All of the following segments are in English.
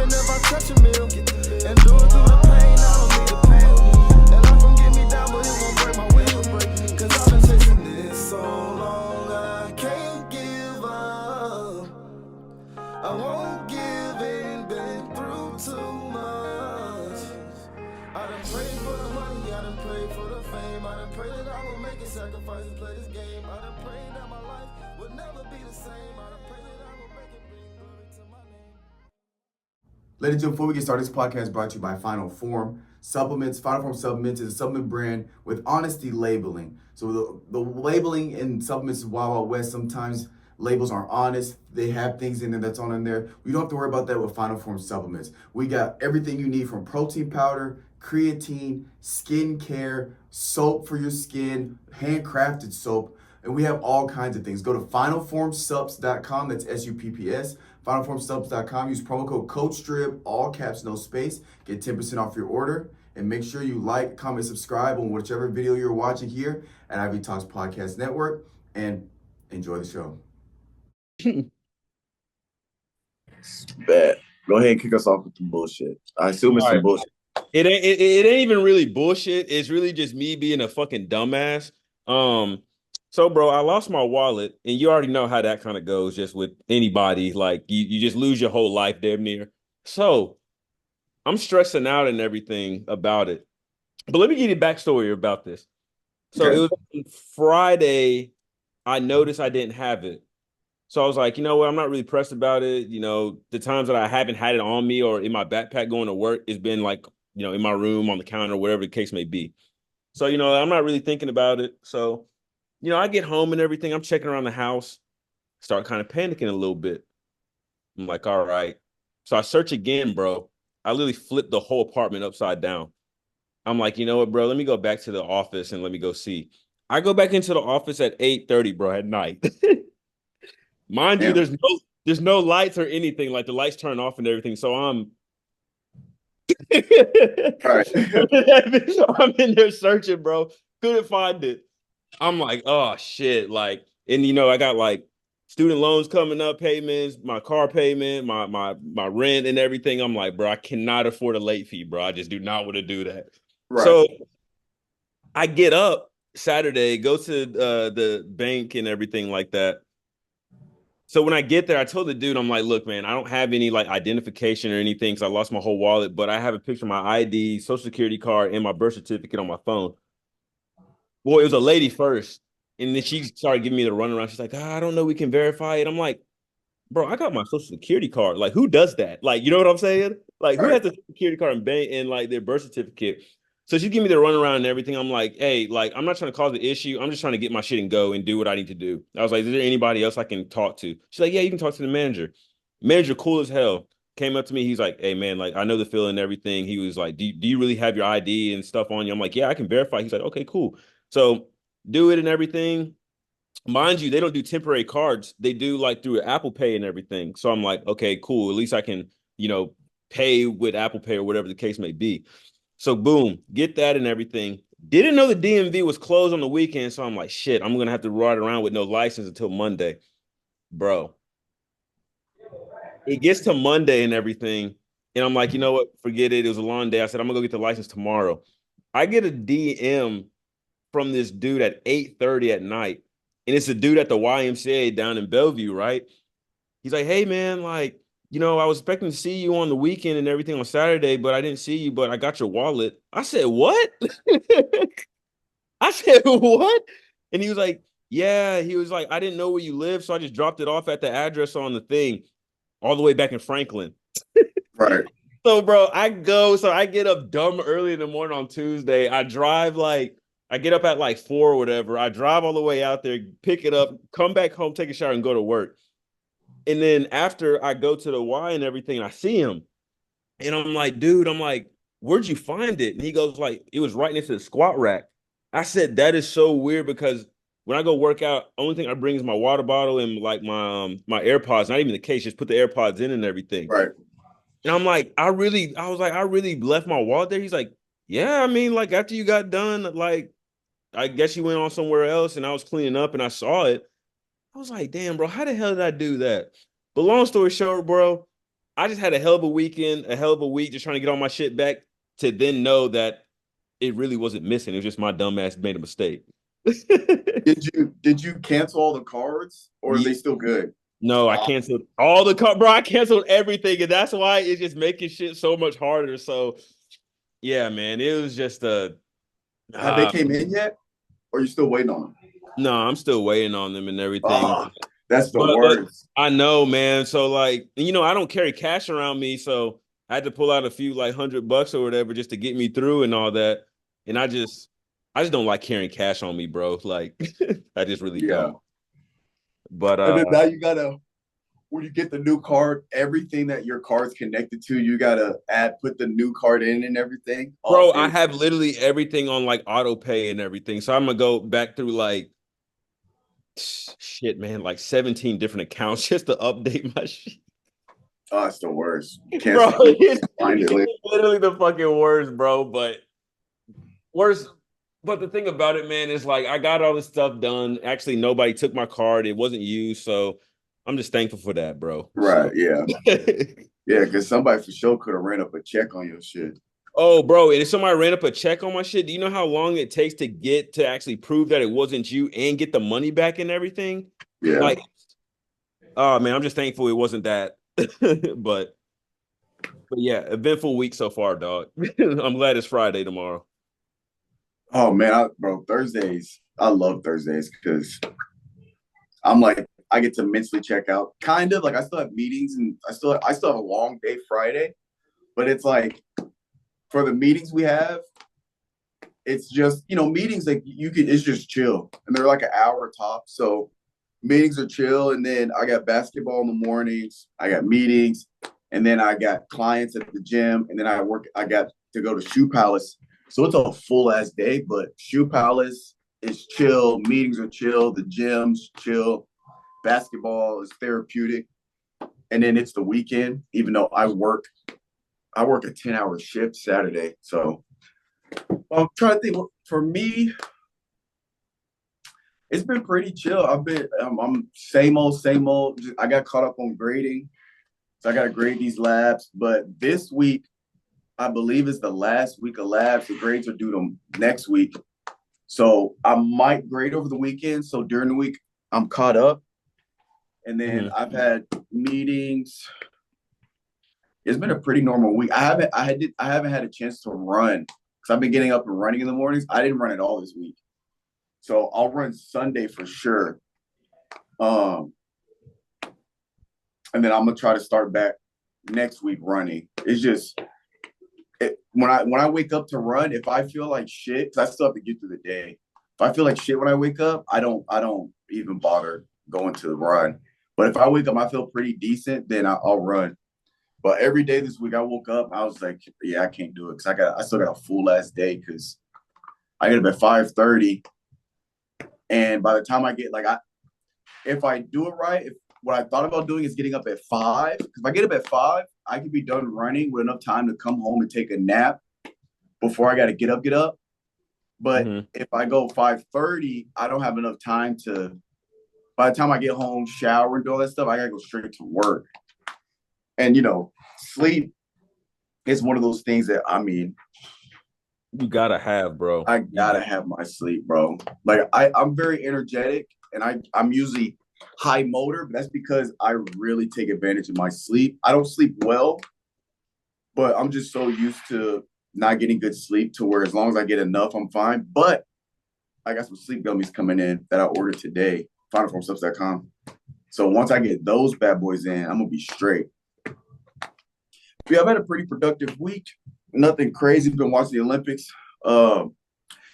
even if I touch a meal. And do it through the pain, I don't need the pain. And life gon' get me down, but it won't break my will. Cause I've been chasing this so long, I can't give up. I won't give in, been through too much. I done prayed for the money, I done prayed for the fame. I done prayed that I will make a sacrifice and play this game. I done prayed that my life would never be the same. I done prayed that I will make it bring glory to my name. Ladies and gentlemen, before we get started, this podcast is brought to you by Final Form Supplements. Final Form Supplements is a supplement brand with honesty labeling. So the labeling in supplements is Wild Wild West. Sometimes labels aren't honest. They have things in there that's on in there. We don't have to worry about that with Final Form Supplements. We got everything you need from protein powder, creatine, skin care, soap for your skin, handcrafted soap, and we have all kinds of things. Go to finalformsubs.com, that's SUPPS, finalformsubs.com, use promo code COACHDRIB, all caps, no space, get 10% off your order, and make sure you like, comment, subscribe on whichever video you're watching here at Ivy Talks Podcast Network, and enjoy the show. Bad. Go ahead and kick us off with the bullshit. I assume it's some bullshit. It ain't even really bullshit. It's really just me being a fucking dumbass. So bro, I lost my wallet, and you already know how that kind of goes just with anybody. Like you just lose your whole life damn near. So I'm stressing out and everything about it. But let me give you a backstory about this. So Okay. it was on Friday, I noticed I didn't have it. So I was like, you know what? I'm not really pressed about it. You know, the times that I haven't had it on me or in my backpack going to work, it's been like, you know, in my room, on the counter, whatever the case may be. So, you know, I'm not really thinking about it. So, you know, I get home and everything. I'm checking around the house, start kind of panicking a little bit. I'm like, all right. So I search again, bro. I literally flipped the whole apartment upside down. I'm like, you know what, bro? Let me go back to the office and let me go see. I go back into the office at 8:30, bro, at night. Mind you, there's no lights or anything. Like the lights turn off and everything. So I'm Right. I'm in there searching, bro. Couldn't find it. I'm like, oh shit. Like, and you know, I got like student loans coming up, payments, my car payment, my rent and everything. I'm like, bro, I cannot afford a late fee, bro. I just do not want to do that. Right. So I get up Saturday, go to the bank and everything like that. So when I get there, I told the dude, I'm like, look, man, I don't have any like identification or anything because I lost my whole wallet, but I have a picture of my ID, social security card, and my birth certificate on my phone. Well, it was a lady first. And then she started giving me the runaround. She's like, I don't know, we can verify it. I'm like, bro, I got my social security card. Like, who does that? Like, you know what I'm saying? Like, who has the security card and bank and like their birth certificate? So she gave me the runaround and everything. I'm like, hey, like, I'm not trying to cause the issue. I'm just trying to get my shit and go and do what I need to do. I was like, is there anybody else I can talk to? She's like, yeah, you can talk to the manager. Manager, cool as hell. Came up to me. He's like, hey, man, like, I know the feeling and everything. He was like, do you really have your ID and stuff on you? I'm like, yeah, I can verify. He's like, okay, cool. So do it and everything. Mind you, they don't do temporary cards. They do like through Apple Pay and everything. So I'm like, okay, cool. At least I can, you know, pay with Apple Pay or whatever the case may be. So boom, get that and everything. Didn't know the DMV was closed on the weekend. So I'm like, shit, I'm going to have to ride around with no license until Monday. Bro, it gets to Monday and everything. And I'm like, you know what? Forget it. It was a long day. I said, I'm going to go get the license tomorrow. I get a DM from this dude at 8:30 at night. And it's a dude at the YMCA down in Bellevue, right? He's like, hey, man, like, you know, I was expecting to see you on the weekend and everything on Saturday, but I didn't see you, but I got your wallet. I said, what? I said, what? And he was like, yeah. He was like, I didn't know where you live, so I just dropped it off at the address on the thing all the way back in Franklin. Right. So, bro, I get up dumb early in the morning on Tuesday. I get up at like 4 or whatever. I drive all the way out there, pick it up, come back home, take a shower, and go to work. And then after I go to the Y and everything, I see him. And I'm like, dude, where'd you find it? And he goes like, it was right next to the squat rack. I said, that is so weird because when I go work out, only thing I bring is my water bottle and like my AirPods, not even the case, just put the AirPods in and everything. Right. And I'm like, I really left my wallet there. He's like, yeah, I mean, like after you got done, like, I guess you went on somewhere else and I was cleaning up and I saw it. I was like, damn, bro, how the hell did I do that? But long story short, bro, I just had a hell of a weekend, a hell of a week, just trying to get all my shit back to then know that it really wasn't missing. It was just my dumb ass made a mistake. Did you cancel all the cards or are they still good? No, I canceled all the bro. I canceled everything, and that's why it's just making shit so much harder. So, yeah, man, it was just a. Have they came in yet? Or are you still waiting on them? No, I'm still waiting on them and everything. That's the But worst. I know, man. So like, I don't carry cash around me, so I had to pull out a few like $100 or whatever just to get me through and all that. And I just don't like carrying cash on me, bro. Like, I just really don't. But And then now you gotta, when you get the new card, everything that your card's connected to, you gotta put the new card in and everything. bro, I have literally everything on like auto pay and everything. So I'm gonna go back through like shit, man, like 17 different accounts just to update my shit. Oh, it's the worst. Bro, it's literally the fucking worst, bro. But worst. But the thing about it, man, is like I got all this stuff done. Actually, nobody took my card. It wasn't used. So I'm just thankful for that, bro. Right, so. yeah. Yeah, because somebody for sure could have ran up a check on your shit. Oh, bro, and if somebody ran up a check on my shit, do you know how long it takes to get to actually prove that it wasn't you and get the money back and everything? Yeah. Like, oh man, I'm just thankful it wasn't that. but yeah, eventful week so far, dog. I'm glad it's Friday tomorrow. Oh man, bro, Thursdays. I love Thursdays because I'm like I get to mentally check out. Kind of like I still have meetings and I still have a long day Friday, but it's like for the meetings we have, it's just meetings like it's just chill and they're like an hour top. So meetings are chill, and then I got basketball in the mornings. I got meetings, and then I got clients at the gym, and then I got to go to Shoe Palace. So it's a full ass day, but Shoe Palace is chill. Meetings are chill. The gym's chill. Basketball is therapeutic, and then it's the weekend. Even though I work a 10-hour shift Saturday, so I'm trying to think. For me, it's been pretty chill. I'm same old, same old. I got caught up on grading, so I got to grade these labs. But this week, I believe is the last week of labs. The grades are due to next week, so I might grade over the weekend. So during the week, I'm caught up, and then I've had meetings. It's been a pretty normal week. I haven't had a chance to run because I've been getting up and running in the mornings. I didn't run at all this week. So I'll run Sunday for sure. And then I'm gonna try to start back next week running. It's just when I wake up to run, if I feel like shit, because I still have to get through the day. If I feel like shit when I wake up, I don't even bother going to the run. But if I wake up, I feel pretty decent, then I'll run. But every day this week, I woke up, I was like, yeah, I can't do it because I still got a full ass day because I get up at 5:30. And by the time I get if I do it right, what I thought about doing is getting up at 5. Because if I get up at 5, I can be done running with enough time to come home and take a nap before I got to get up. But if I go 5:30, I don't have enough time to. By the time I get home, shower and do all that stuff, I gotta go straight to work. And sleep is one of those things that you gotta have, bro. I gotta have my sleep, bro. Like I'm very energetic and I'm usually high motor, but that's because I really take advantage of my sleep. I don't sleep well, but I'm just so used to not getting good sleep to where as long as I get enough, I'm fine. But I got some sleep gummies coming in that I ordered today, finalformsubs.com. So once I get those bad boys in, I'm gonna be straight. Yeah, I've had a pretty productive week. Nothing crazy. Been watching the Olympics.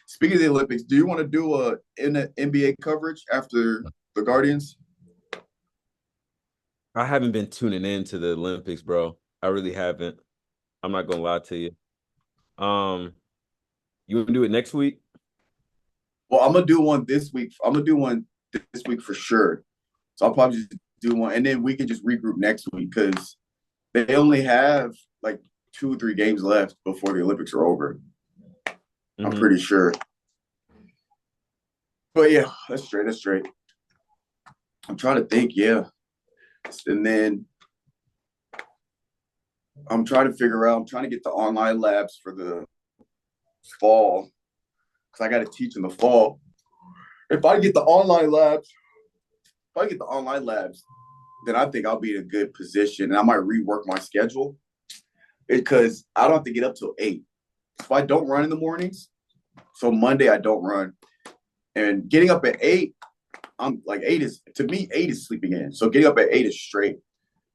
Speaking of the Olympics, do you want to do a NBA coverage after the Guardians? I haven't been tuning in to the Olympics, bro. I really haven't. I'm not gonna lie to you. You want to do it next week? Well, I'm gonna do one this week. I'm gonna do one this week for sure. So I'll probably just do one, and then we can just regroup next week because they only have like 2 or 3 games left before the Olympics are over. I'm pretty sure. But yeah, that's straight. I'm trying to think, yeah. And then I'm trying to figure out. I'm trying to get the online labs for the fall because I got to teach in the fall. If I get the online labs, then I think I'll be in a good position, and I might rework my schedule because I don't have to get up till 8. If I don't run in the mornings, so Monday I don't run, and getting up at 8, I'm like 8 is to me 8 is sleeping in. So getting up at 8 is straight.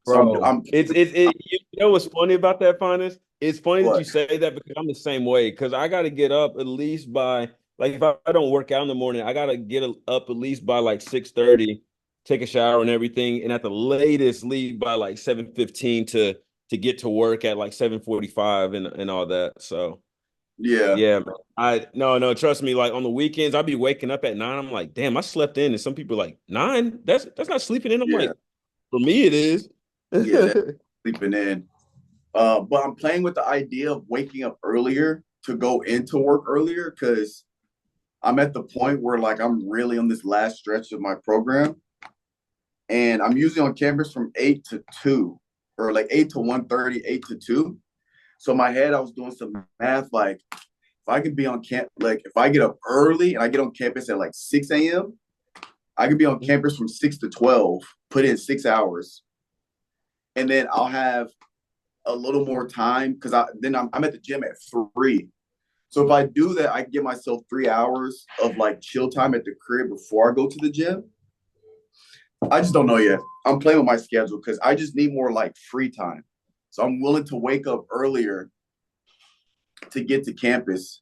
So Bro, I'm you know what's funny about that, Finis? It's funny that you what? say that because I'm the same way. Because I got to get up at least by like if I don't work out in the morning, I got to get up at least by like 6:30, take a shower and everything, and at the latest leave by like 7:15 to get to work at like 7:45 and all that. So Yeah, yeah, man. No, trust me. Like on the weekends, I'll be waking up at 9. I'm like, damn, I slept in, and some people are like 9. That's not sleeping in. I'm yeah, like, for me, it is. yeah. That's sleeping in. But I'm playing with the idea of waking up earlier to go into work earlier because I'm at the point where like I'm really on this last stretch of my program, and I'm usually on campus from 8 to 2, or like 8 to 1:30, 8 to 2. So in my head, I was doing some math like if I could be on camp, like if I get up early and I get on campus at like 6 a.m., I could be on campus from 6 to 12, put in 6 hours, and then I'll have a little more time because I'm at the gym at 3. So if I do that, I can give myself 3 hours of like chill time at the crib before I go to the gym. I just don't know yet. I'm playing with my schedule because I just need more like free time. So I'm willing to wake up earlier to get to campus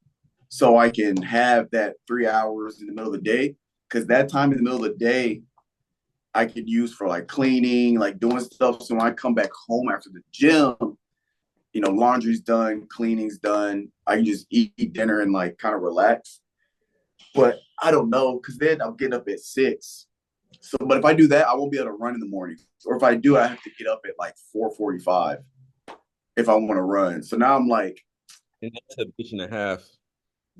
so I can have that 3 hours in the middle of the day. Because that time in the middle of the day, I could use for like cleaning, like doing stuff. So when I come back home after the gym, laundry's done, cleaning's done. I can just eat dinner and like kind of relax. But I don't know, because then I'll get up at 6. So, but if I do that, I won't be able to run in the morning. Or if I do, I have to get up at like 4:45 if I want to run. So now I'm like, And that's a bitch and a half.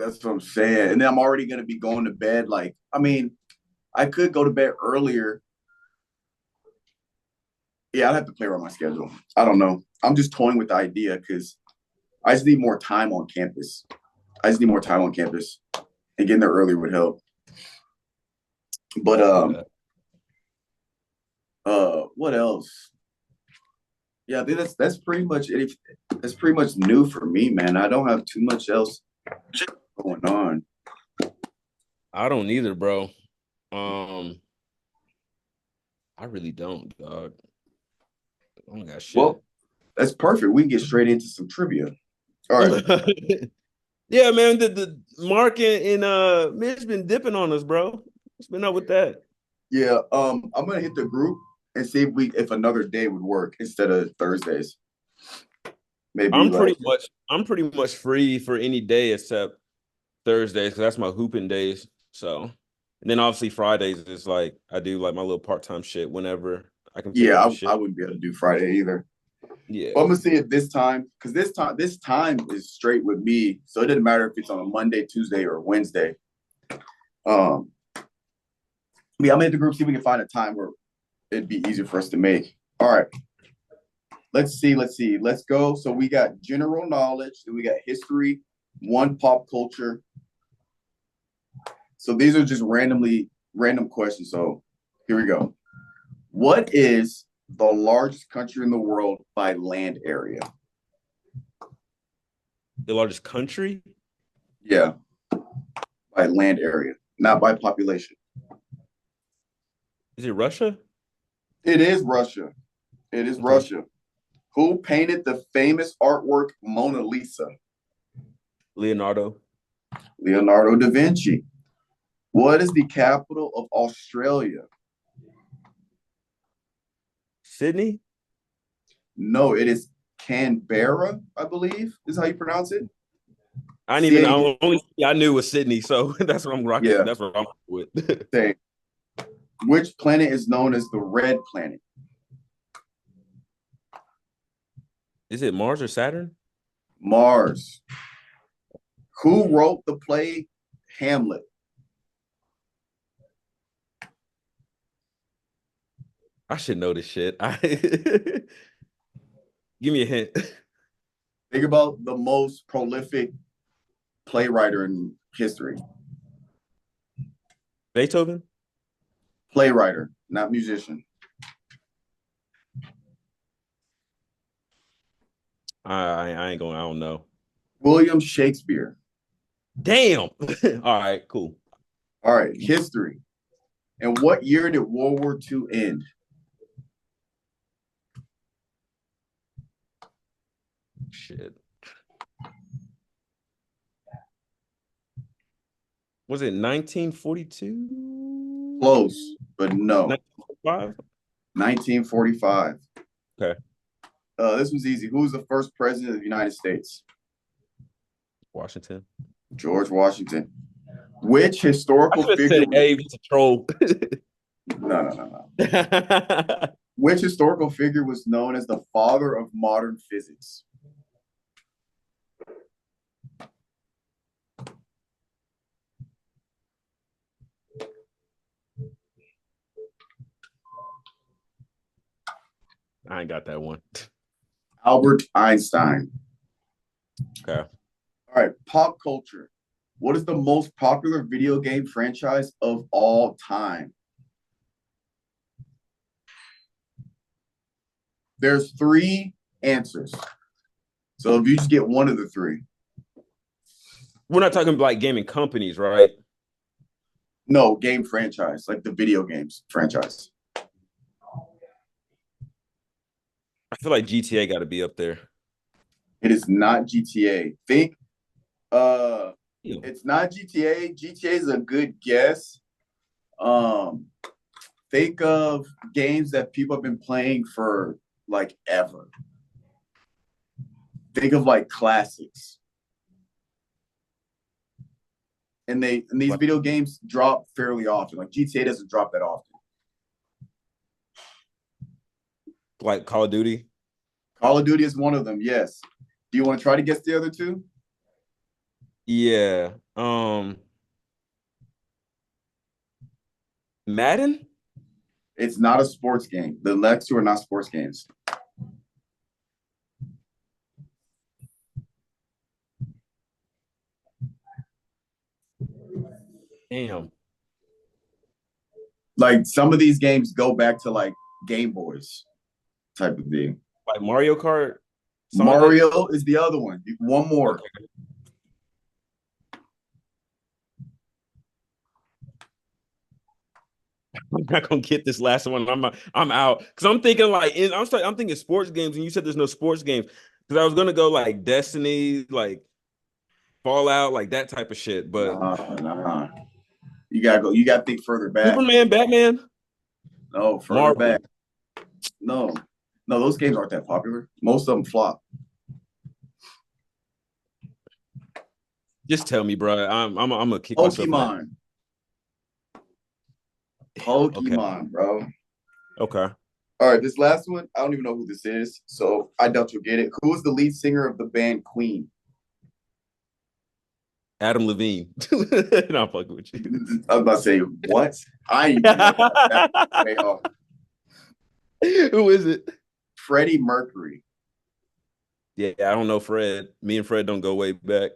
that's what I'm saying. And then I'm already going to be going to bed. Like, I mean, I could go to bed earlier. Yeah, I'd have to play around my schedule. I don't know. I'm just toying with the idea because I just need more time on campus. And getting there early would help. But what else? Yeah, I think that's pretty much it. That's pretty much new for me, man. I don't have too much else going on. I don't either, bro. I really don't, dog. I don't got shit. Well, that's perfect. We can get straight into some trivia. All right. Yeah, man. The Mark and Mitch been dipping on us, bro. What's been up with that? Yeah. I'm gonna hit the group and see if another day would work instead of Thursdays. Maybe like I'm pretty much free for any day except Thursdays because that's my hooping days. So, and then obviously Fridays is like I do like my little part time shit whenever I can pick up yeah, the I shit. wouldn't be able to do Friday either. Yeah. But I'm gonna see it this time because this time is straight with me. So it doesn't matter if it's on a Monday, Tuesday, or Wednesday. Yeah, I'm gonna hit the group, see if we can find a time where it'd be easier for us to make. All right. Let's see. Let's go. So we got general knowledge, then we got history, one pop culture. So these are just random questions. So here we go. What is the largest country in the world by land area? The largest country? Yeah, by land area, not by population. Is it Russia? It is Russia. It is Okay. Russia. Who painted the famous artwork Mona Lisa? Leonardo. Leonardo da Vinci. What is the capital of Australia? Sydney? No, it is Canberra, I believe, is how you pronounce it. I didn't even C-A-D. I knew it was Sydney, so that's what I'm rocking. Yeah. That's what I'm with. Same. Which planet is known as the red planet? Is it Mars or Saturn? Mars. Who wrote the play Hamlet? I should know this shit. Give me a hint. Think about the most prolific playwright in history. Beethoven? Playwright, not musician. I ain't going. I don't know. William Shakespeare. Damn. All right, cool. All right, history. And what year did World War II end? Shit. Was it 1942? Close, but no. 1945? 1945. Okay. This was easy. Who was the first president of the United States? Washington. George Washington. Which historical I figure? said, hey, it's a troll. No. Which historical figure was known as the father of modern physics? I ain't got that one. Albert Einstein. Okay. All right, pop culture. What is the most popular video game franchise of all time? There's 3 answers. So if you just get one of the 3. We're not talking like gaming companies, right? No, game franchise, like the video games franchise. I feel like GTA got to be up there. It is not GTA. Think it's not GTA. GTA is a good guess. Think of games that people have been playing for like ever. Think of like classics. And these video games drop fairly often. Like GTA doesn't drop that often. Like Call of Duty? Call of Duty is one of them, yes. Do you want to try to guess the other 2? Yeah. Madden? It's not a sports game. The next 2 are not sports games. Damn. Like some of these games go back to like Game Boys type of thing. Like Mario Kart? Sonic? Mario is the other one. One more. Okay. I'm not gonna get this last one. I'm out because I'm thinking like I'm thinking sports games, and you said there's no sports games because I was gonna go like Destiny, like Fallout, like that type of shit. But Nah. You gotta go. You gotta think further back. Superman, Batman, No, further Marvel. back. No, those games aren't that popular. Most of them flop. Just tell me, bro. I'm gonna kick myself. Pokemon, bro. Okay. All right, this last one, I don't even know who this is, so I doubt you'll get it. Who is the lead singer of the band Queen? Adam Levine. No, I'm fucking with you. I was about to say, what? I ain't even know that. Way off. Who is it? Freddie Mercury. Yeah, I don't know Fred. Me and Fred don't go way back.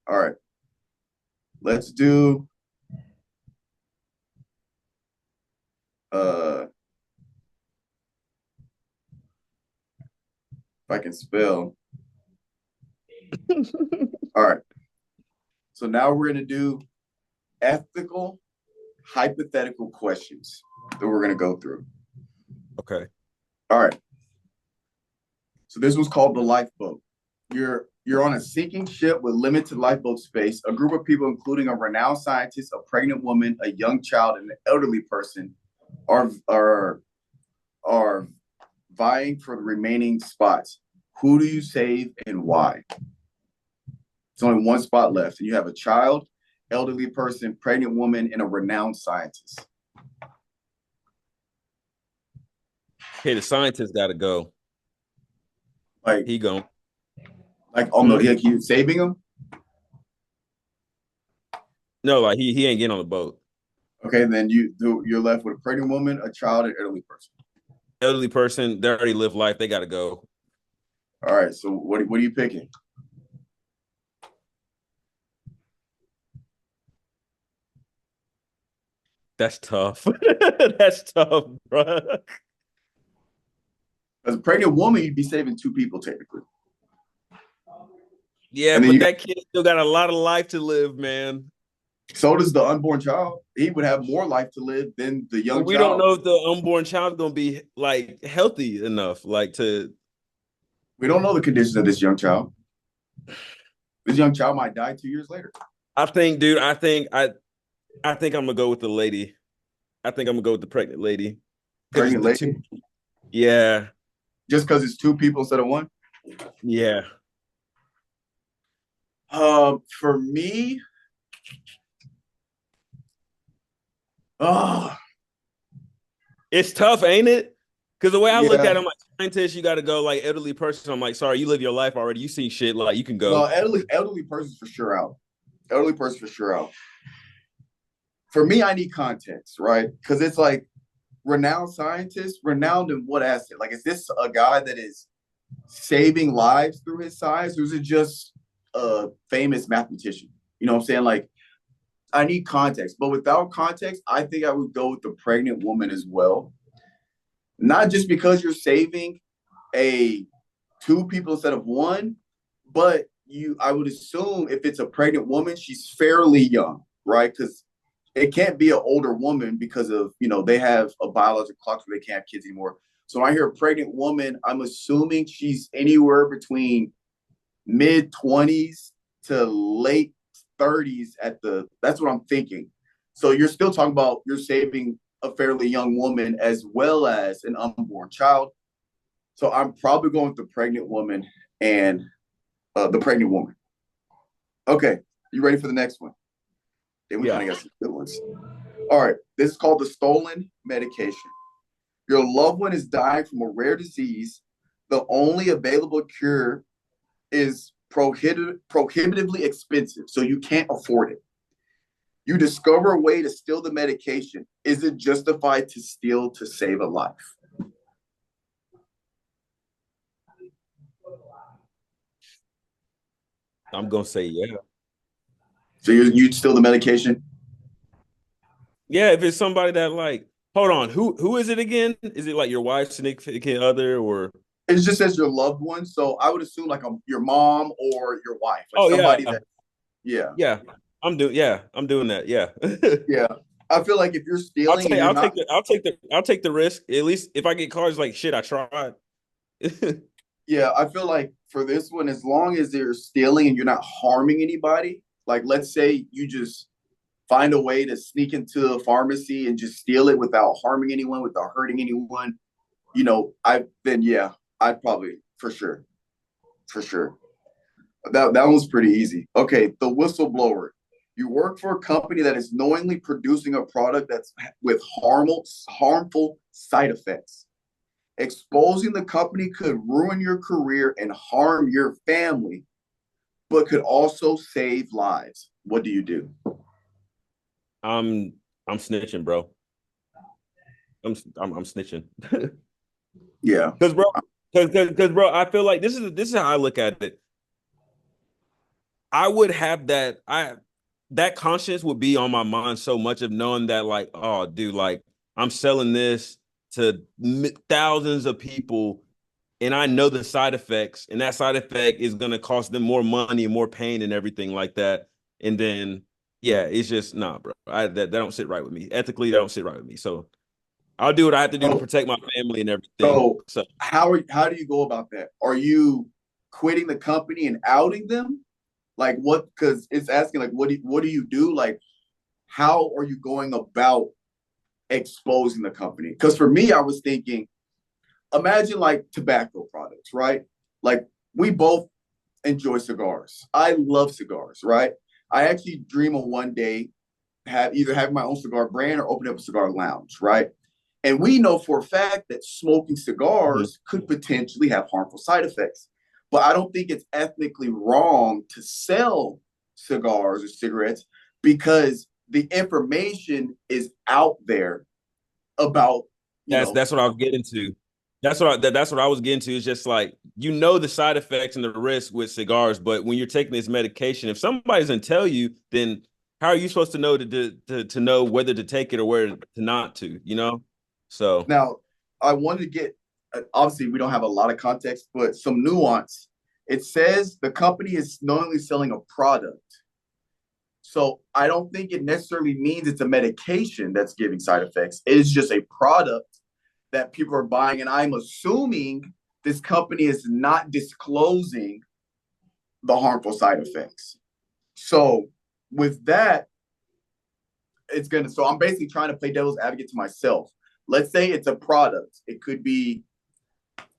All right. Let's do if I can spell. All right. So now we're going to do ethical, hypothetical questions that we're going to go through. Okay. All right. So this was called the lifeboat. You're on a sinking ship with limited lifeboat space. A group of people, including a renowned scientist, a pregnant woman, a young child, and an elderly person, are vying for the remaining spots. Who do you save and why? It's only one spot left, and you have a child, elderly person, pregnant woman, and a renowned scientist. Okay, the scientist got to go. Like he gone. Like, oh no, he saving him? No, like he ain't getting on the boat. Okay, then you're left with a pregnant woman, a child, and elderly person. elderly person, they already live life. They got to go. All right. So what are you picking? That's tough. That's tough, bro. As a pregnant woman, you'd be saving two people technically. Yeah, And then but that kid still got a lot of life to live, man. so does the unborn child. He would have more life to live than the young But we don't child. know if the unborn child is gonna be like healthy enough, like to. We don't know the conditions of this young child. This young child might die 2 years later. I think, dude. I think I'm gonna go with the lady. I think I'm gonna go with the pregnant lady. Pregnant lady. Yeah. Just because it's two people instead of one. Yeah. For me, It's tough, ain't it? Because the way I look at yeah. it, I'm like, scientist, you got to go. Like elderly person, I'm like, sorry, you live your life already. You seen shit. Like you can go. No, elderly person's for sure out. Elderly person for sure out. For me, I need context, right? Because it's like renowned scientist, renowned in what asset? Like, is this a guy that is saving lives through his science, or is it just a famous mathematician? You know what I'm saying? Like, I need context, but without context, I think I would go with the pregnant woman as well. Not just because you're saving a two people instead of one, but I would assume if it's a pregnant woman, she's fairly young, right? Because it can't be an older woman because of, they have a biological clock where they can't have kids anymore. So when I hear a pregnant woman, I'm assuming she's anywhere between mid 20s to late 30s that's what I'm thinking. So you're still talking about you're saving a fairly young woman as well as an unborn child. So I'm probably going with the pregnant woman and the pregnant woman. Okay, you ready for the next one? Then we kind of got some good ones. All right, this is called the stolen medication. Your loved one is dying from a rare disease. The only available cure is prohibitively expensive, so you can't afford it. You discover a way to steal the medication. Is it justified to steal to save a life? I'm gonna say yeah. So you'd steal the medication? Yeah, if it's somebody that like, hold on, who is it again? Is it like your wife's significant other or? It just says your loved one, so I would assume like your mom or your wife, like Oh somebody yeah, that, yeah, yeah. I'm doing that. Yeah. yeah. I feel like if you're stealing and you're not, I'll take the risk. At least if I get caught, it's like shit, I tried. yeah, I feel like for this one, as long as they're stealing and you're not harming anybody, like let's say you just find a way to sneak into a pharmacy and just steal it without harming anyone, without hurting anyone, I'd probably for sure. That was pretty easy. Okay, the whistleblower. You work for a company that is knowingly producing a product that's with harmful side effects. Exposing the company could ruin your career and harm your family, but could also save lives. What do you do? I'm snitching, bro. I'm snitching. Yeah, Because bro, I feel like this is how I look at it. I would have that conscience would be on my mind so much of knowing that like, oh, dude, like I'm selling this to thousands of people, and I know the side effects, and that side effect is gonna cost them more money, more pain, and everything like that. And then, yeah, it's just nah, bro. That don't sit right with me. Ethically, that don't sit right with me. So I'll do what I have to do to protect my family and everything. So how do you go about that? Are you quitting the company and outing them? Like what? Because it's asking like what do you do? Like how are you going about exposing the company? Because for me, I was thinking, imagine like tobacco products, right? Like we both enjoy cigars. I love cigars, right? I actually dream of one day having my own cigar brand or opening up a cigar lounge, right? And we know for a fact that smoking cigars could potentially have harmful side effects. But I don't think it's ethnically wrong to sell cigars or cigarettes because the information is out there about, That's what I was getting to. That's what I was getting to. Is just like, the side effects and the risk with cigars, but when you're taking this medication, if somebody doesn't tell you, then how are you supposed to know to know whether to take it or where to not to? So Now, I wanted to get, obviously, we don't have a lot of context, but some nuance. It says the company is knowingly selling a product. So I don't think it necessarily means it's a medication that's giving side effects. It is just a product that people are buying. And I'm assuming this company is not disclosing the harmful side effects. So with that, so I'm basically trying to play devil's advocate to myself. Let's say it's a product. It could be,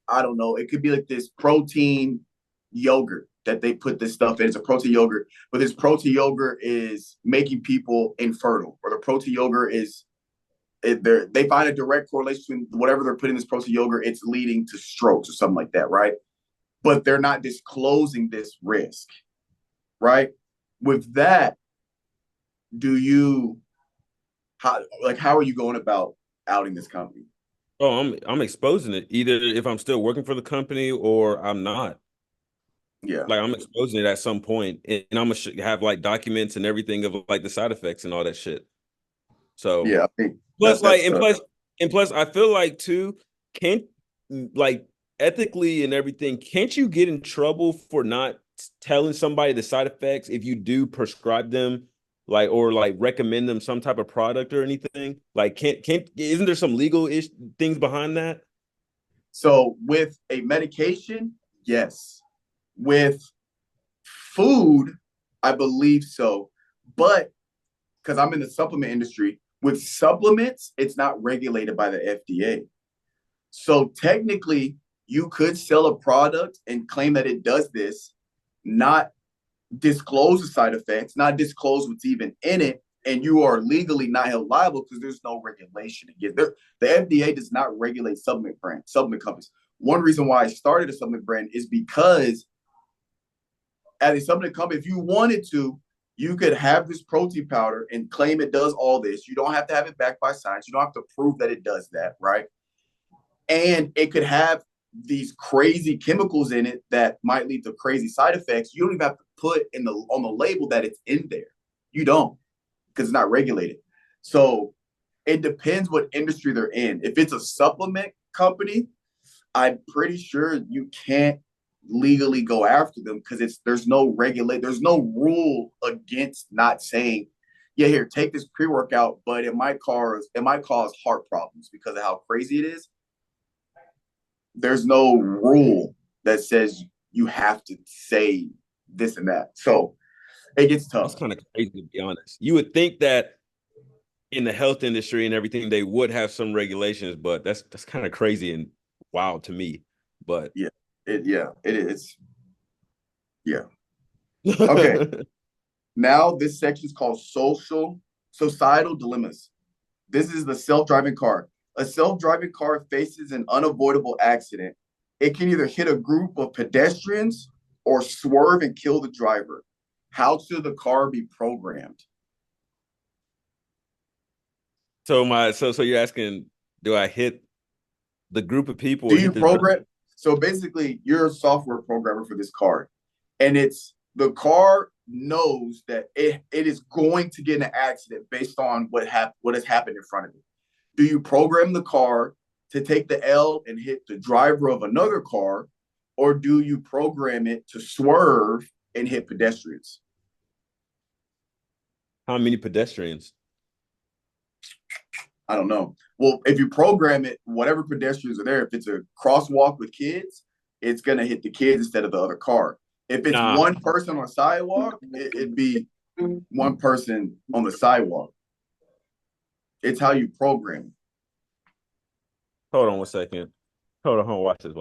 I don't know, it could be like this protein yogurt that they put this stuff in. It's a protein yogurt, but this protein yogurt is making people infertile, or the protein yogurt is, they find a direct correlation between whatever they're putting in this protein yogurt, it's leading to strokes or something like that, right? But they're not disclosing this risk, right? With that, how are you going about outing this company? oh, I'm exposing it, either if I'm still working for the company or I'm not. Yeah. Like, I'm exposing it at some point, and I'm gonna have like documents and everything of like the side effects and all that shit. So Yeah, I think plus, like, that's and plus, I feel like too, can't, like, ethically and everything, can't you get in trouble for not telling somebody the side effects if you do prescribe them, like, or like recommend them some type of product or anything? Like, can't isn't there some legal things behind that? so with a medication, yes. With food, I believe so. But because I'm in the supplement industry, with supplements, it's not regulated by the FDA. So technically, you could sell a product and claim that it does this, not disclose the side effects, not disclose what's even in it, and you are legally not held liable because there's no regulation. Again, the FDA does not regulate supplement companies. One reason why I started a supplement brand is because as a supplement company, if you wanted to, you could have this protein powder and claim it does all this. You don't have to have it backed by science. You don't have to prove that it does that, right? And it could have these crazy chemicals in it that might lead to crazy side effects. You don't even have to put on the label that it's in there. You don't, because it's not regulated. So it depends what industry they're in. If it's a supplement company, I'm pretty sure you can't legally go after them because there's no rule against not saying, yeah, here, take this pre-workout, but it might cause heart problems because of how crazy it is. There's no rule that says you have to say this and that. So it gets tough. That's kind of crazy, to be honest. You would think that in the health industry and everything, they would have some regulations, but that's kind of crazy and wild to me. But it is. Yeah. Okay. Now this section is called societal dilemmas. This is the self-driving car. A self-driving car faces an unavoidable accident. It can either hit a group of pedestrians or swerve and kill the driver. How should the car be programmed? So you're asking, do I hit the group of people? Do you program? So basically, you're a software programmer for this car, and the car knows that it is going to get in an accident based on what has happened in front of it. Do you program the car to take the L and hit the driver of another car, or do you program it to swerve and hit pedestrians? How many pedestrians? I don't know. Well, if you program it, whatever pedestrians are there, if it's a crosswalk with kids, it's going to hit the kids instead of the other car. If it's one person on a sidewalk, it'd be one person on the sidewalk. It's how you program it. Hold on 1 second. Hold on. Watch this.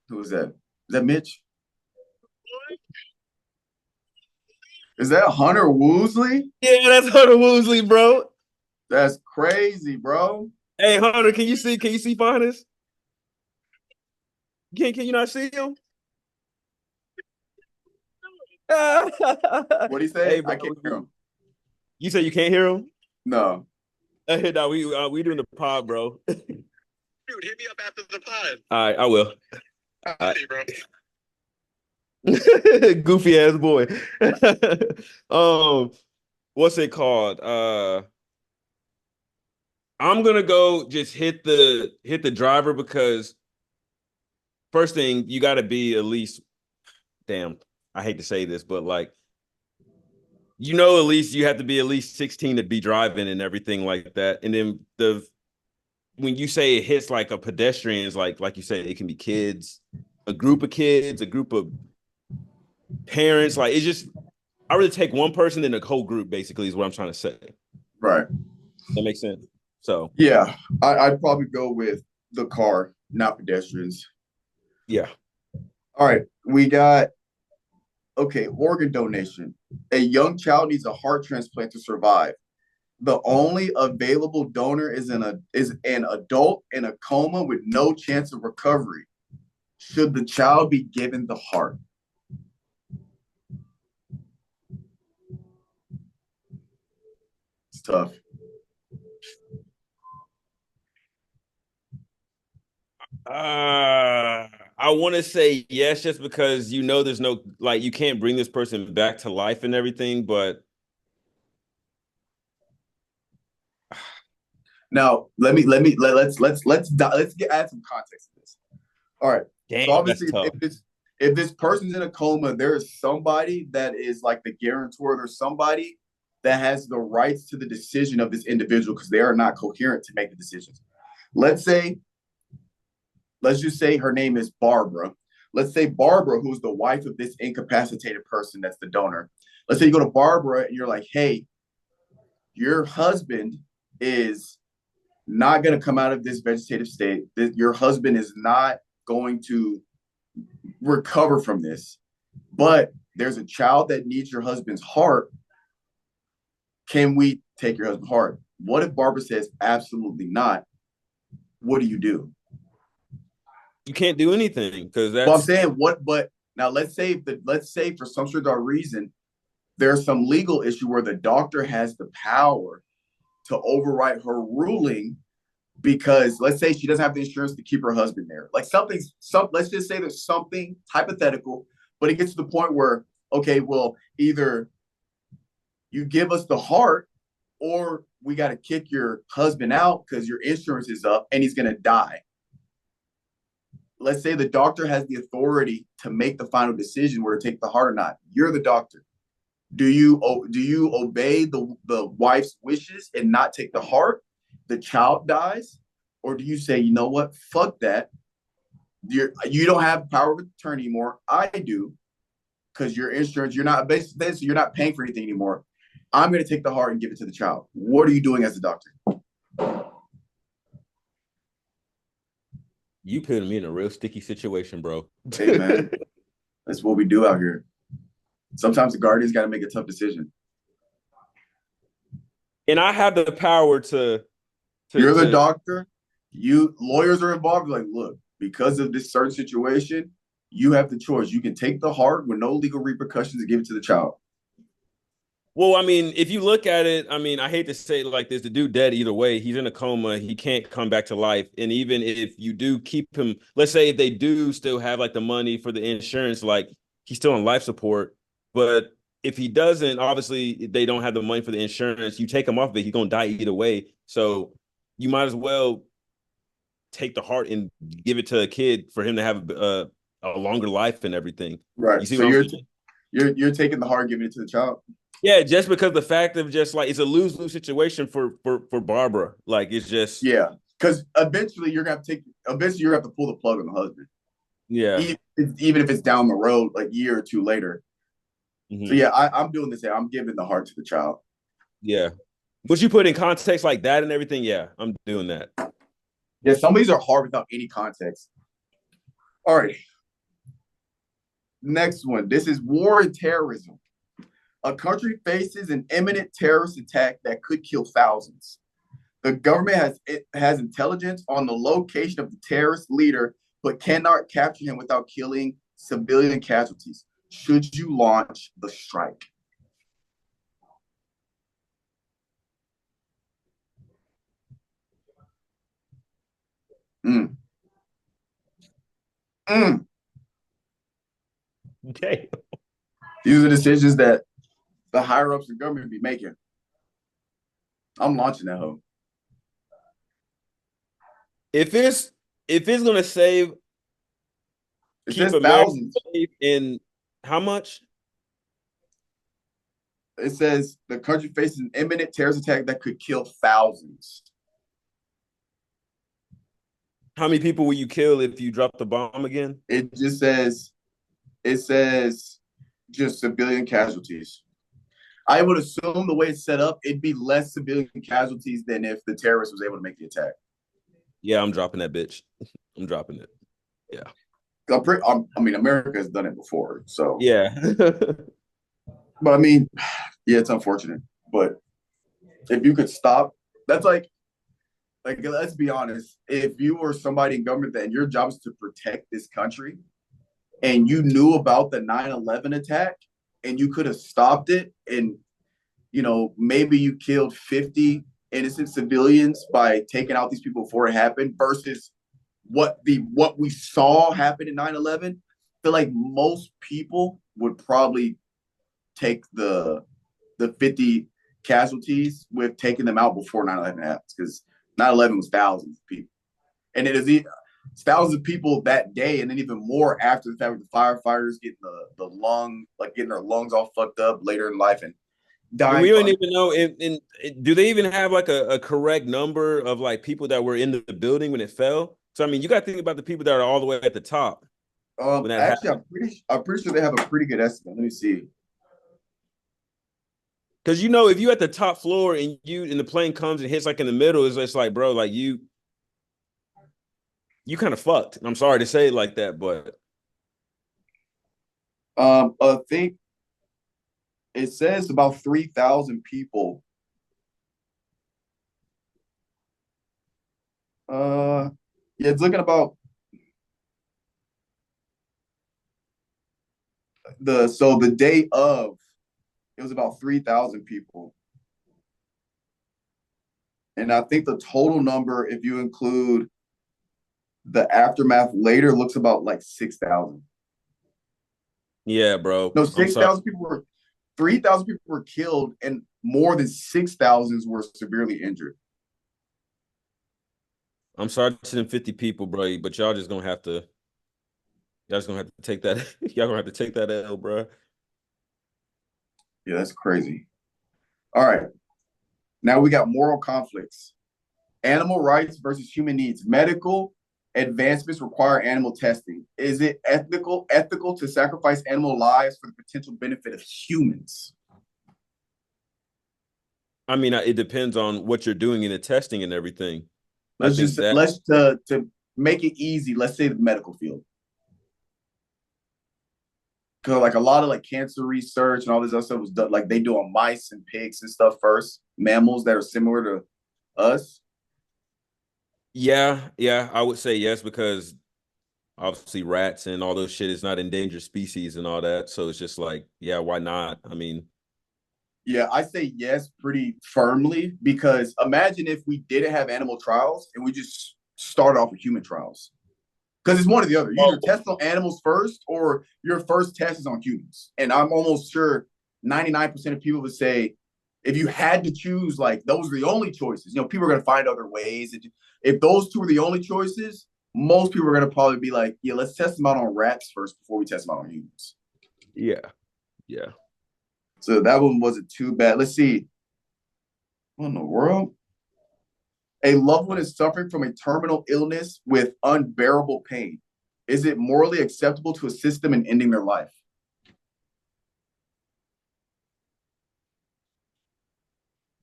Who is that? Is that Mitch? Is that Hunter Woosley? Yeah, that's Hunter Woosley, bro. That's crazy, bro. Hey, Hunter, can you see Finis? Can you not see him? What do you say? Hey, bro, I can't hear him. You say you can't hear him? No. Hey, no, we doing the pod, bro. Dude, hit me up after the pod. All right, I will. I'll see, bro. Goofy ass boy. What's it called? I'm gonna go just hit the driver because first thing you got to be at least. Damn, I hate to say this, but like at least you have to be at least 16 to be driving and everything like that. And then when you say it hits like a pedestrian, is like you said, it can be kids, a group of kids, a group of parents. Like it's just I really take one person in the whole group, basically, is what I'm trying to say. Right. That makes sense. So yeah, I'd probably go with the car, not pedestrians. Yeah. All right, we got organ donation. A young child needs a heart transplant to survive. The only available donor is an adult in a coma with no chance of recovery. Should the child be given the heart? It's tough. I want to say yes, just because there's no you can't bring this person back to life and everything, but now let's add some context to this. All right. damn, So obviously, that's tough. if this person's in a coma, there is somebody that is like the guarantor. There's somebody that has the rights to the decision of this individual because they are not coherent to make the decisions. Let's just say her name is Barbara. Let's say Barbara, who's the wife of this incapacitated person that's the donor. Let's say you go to Barbara and you're like, hey, your husband is not going to come out of this vegetative state. Your husband is not going to recover from this, but there's a child that needs your husband's heart. Can we take your husband's heart? What if Barbara says absolutely not? What do you do? You can't do anything because that's Well, I'm saying but now let's say for some sort of reason there's some legal issue where the doctor has the power to override her ruling because let's say she doesn't have the insurance to keep her husband there. Like let's just say there's something hypothetical, but it gets to the point where, okay, well, either you give us the heart or we got to kick your husband out because your insurance is up and he's going to die. Let's say the doctor has the authority to make the final decision whether to take the heart or not. You're the doctor. Do you obey the wife's wishes and not take the heart? The child dies, or do you say, you know what, fuck that? You don't have power of attorney anymore. I do, because your insurance, you're not paying for anything anymore. I'm going to take the heart and give it to the child. What are you doing as a doctor? You put me in a real sticky situation, bro. Hey man, that's what we do out here. Sometimes the guardian's got to make a tough decision. And I have the power to You're the doctor. Lawyers are involved. Like, look, because of this certain situation, you have the choice. You can take the heart with no legal repercussions and give it to the child. Well, I mean, if you look at it, I mean, I hate to say it like this, the dude dead either way. He's in a coma. He can't come back to life. And even if you do keep him, let's say if they do still have like the money for the insurance, like he's still on life support. But if he doesn't, obviously they don't have the money for the insurance. You take him off of it, he's going to die either way. So you might as well take the heart and give it to a kid for him to have a longer life and everything. Right. You see So what you're taking the heart, giving it to the child. Yeah, just because the fact of just like it's a lose-lose situation for Barbara. Like it's just because eventually you're gonna have to pull the plug on the husband. Yeah. Even if it's down the road, like a year or two later. Mm-hmm. So yeah, I'm doing this. I'm giving the heart to the child. Yeah. But you put in context like that and everything, yeah, I'm doing that. Yeah, some of these are hard without any context. All right. Next one. This is war and terrorism. A country faces an imminent terrorist attack that could kill thousands. The government has intelligence on the location of the terrorist leader, but cannot capture him without killing civilian casualties. Should you launch the strike? Mm. Mm. Damn. These are decisions that the higher ups in government be making. I'm launching that hoe. If it's gonna save It keep says America thousands. safe in how much? It says the country faces an imminent terrorist attack that could kill thousands. How many people will you kill if you drop the bomb again? It says just civilian casualties. I would assume the way it's set up, it'd be less civilian casualties than if the terrorist was able to make the attack. Yeah, I'm dropping that bitch. I'm dropping it. Yeah. I mean, America has done it before, so Yeah. But I mean, yeah, it's unfortunate. But if you could stop, that's like let's be honest. If you were somebody in government that and your job is to protect this country, and you knew about the 9/11 attack, and you could have stopped it, and maybe you killed 50 innocent civilians by taking out these people before it happened, versus what we saw happen in 9/11. I feel like most people would probably take the 50 casualties with taking them out before 9/11 happens, because 9/11 was thousands of people. And it's thousands of people that day, and then even more after the fact with the firefighters getting getting their lungs all fucked up later in life and dying. And we don't even know do they even have like a correct number of like people that were in the building when it fell? So I mean, you got to think about the people that are all the way at the top. Actually, I'm pretty sure they have a pretty good estimate. Let me see. Because if you at the top floor and the plane comes and hits like in the middle, it's just like, bro, like you kind of fucked. I'm sorry to say it like that, but I think it says about 3,000 people. Yeah, it's looking about the day of, it was about 3,000 people. And I think the total number, if you include the aftermath later, looks about like 6,000. Yeah, bro. No, 6,000 people were 3,000 people were killed, and more than 6,000 were severely injured. I'm sorry to them 50 people, bro, but y'all just gonna have to take that. Y'all gonna have to take that L, bro. Yeah, that's crazy. All right. Now we got moral conflicts. Animal rights versus human needs. Medical advancements require animal testing. Is it ethical to sacrifice animal lives for the potential benefit of humans? I mean, it depends on what you're doing in the testing and everything. Let's to make it easy, let's say the medical field. Because like a lot of like cancer research and all this other stuff was done, like they do on mice and pigs and stuff first, mammals that are similar to us. Yeah, I would say yes, because obviously rats and all those shit is not endangered species and all that. So it's just like, yeah, why not? I mean, yeah, I say yes pretty firmly, because imagine if we didn't have animal trials and we just started off with human trials. Because it's one or the other. You either test on animals first, or your first test is on humans. And I'm almost sure 99% of people would say, if you had to choose, like those are the only choices. People are going to find other ways. If those two are the only choices, most people are going to probably be like, yeah, let's test them out on rats first before we test them out on humans. Yeah. So that one wasn't too bad. Let's see. What in the world? A loved one is suffering from a terminal illness with unbearable pain. Is it morally acceptable to assist them in ending their life?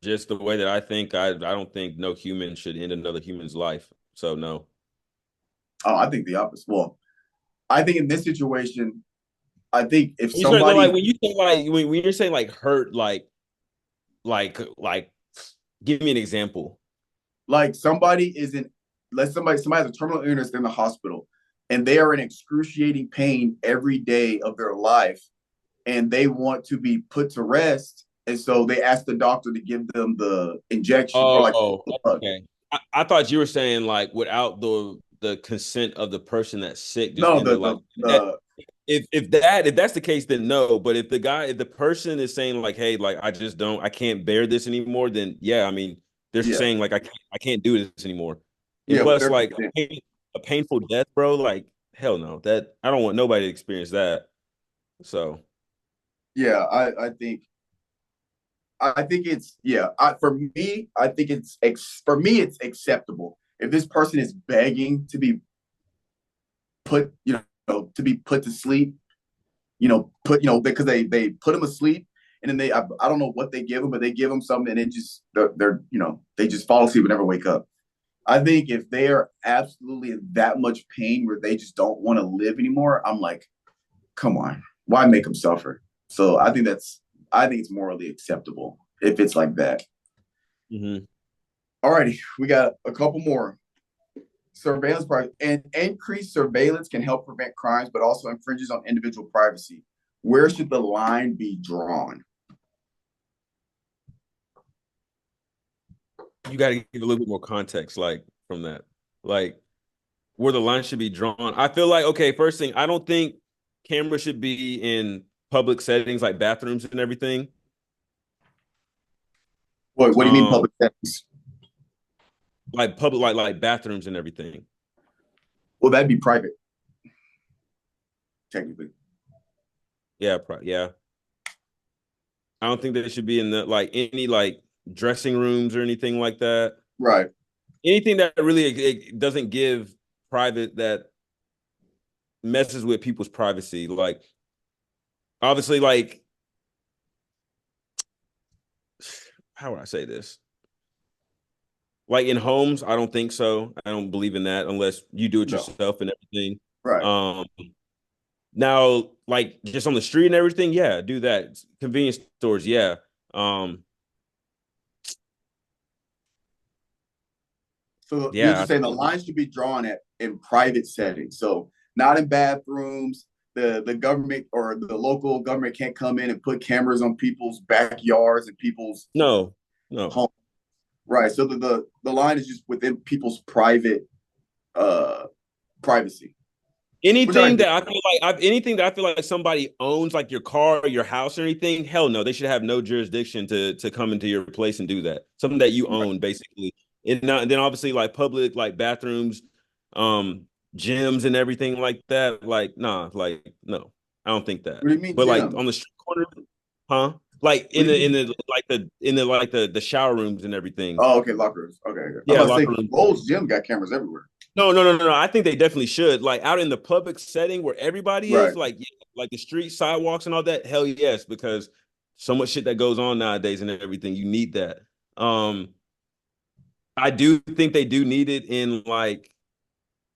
Just the way that I think, I don't think no human should end another human's life. So no. Oh, I think the opposite. Well, I think in this situation, I think if When somebody like when you say like when you're saying like hurt, like give me an example. like somebody isn't, somebody has a terminal illness in the hospital, and they are in excruciating pain every day of their life, and they want to be put to rest, and so they ask the doctor to give them the injection or like Okay. I thought you were saying like without the consent of the person that's sick. Just No, in the like if that's the case, then no. But if the person is saying like, hey, like I can't bear this anymore, then yeah, I mean, they're yeah, saying like I can't do this anymore. And yeah, with plus, their like consent. a painful death, bro, like hell no. That I don't want nobody to experience that. So Yeah, I think it's yeah. For me, I think for me it's acceptable if this person is begging to be put, to be put to sleep, because they put them asleep, and then I don't know what they give them, but they give them something, and it just they just fall asleep and never wake up. I think if they are absolutely in that much pain where they just don't want to live anymore, I'm like, come on, why make them suffer? So I think it's morally acceptable if it's like that. mm-hmm. All righty, we got a couple more. Surveillance and increased surveillance can help prevent crimes, but also infringes on individual privacy. Where should the line be drawn? You got to give a little bit more context, like from that, like where the line should be drawn. I feel like okay, first thing, I don't think cameras should be in public settings like bathrooms and everything. What do you mean public settings? Like public, like bathrooms and everything. Well, that'd be private, technically. Yeah, yeah. I don't think that it should be in the like any like dressing rooms or anything like that. Right. Anything that really it doesn't give private that messes with people's privacy. Like obviously, like how would I say this? Like in homes, I don't think so. I don't believe in that unless you do it yourself and everything. Right. Now, like just on the street and everything, yeah, do that. Convenience stores, yeah. So you're Yeah, just saying the line should be drawn in private settings. So not in bathrooms. The government or the local government can't come in and put cameras on people's backyards and people's no. homes. Right. So the line is just within people's private privacy. Anything that I feel like somebody owns, like your car or your house or anything, hell no, they should have no jurisdiction to come into your place and do that. Something that you own, basically. And then obviously like public, like bathrooms, gyms and everything like that. Like, nah, like no, I don't think that. What do you mean, But gym? like on the street corner, huh? Like in the shower rooms and everything. Oh, okay, locker rooms. Okay. Yeah, I'm about to locker say rooms. Gold's Gym got cameras everywhere. No. I think they definitely should. Like out in the public setting where everybody Right. is, like the street sidewalks and all that. Hell yes, because so much shit that goes on nowadays and everything. You need that. I do think they do need it in like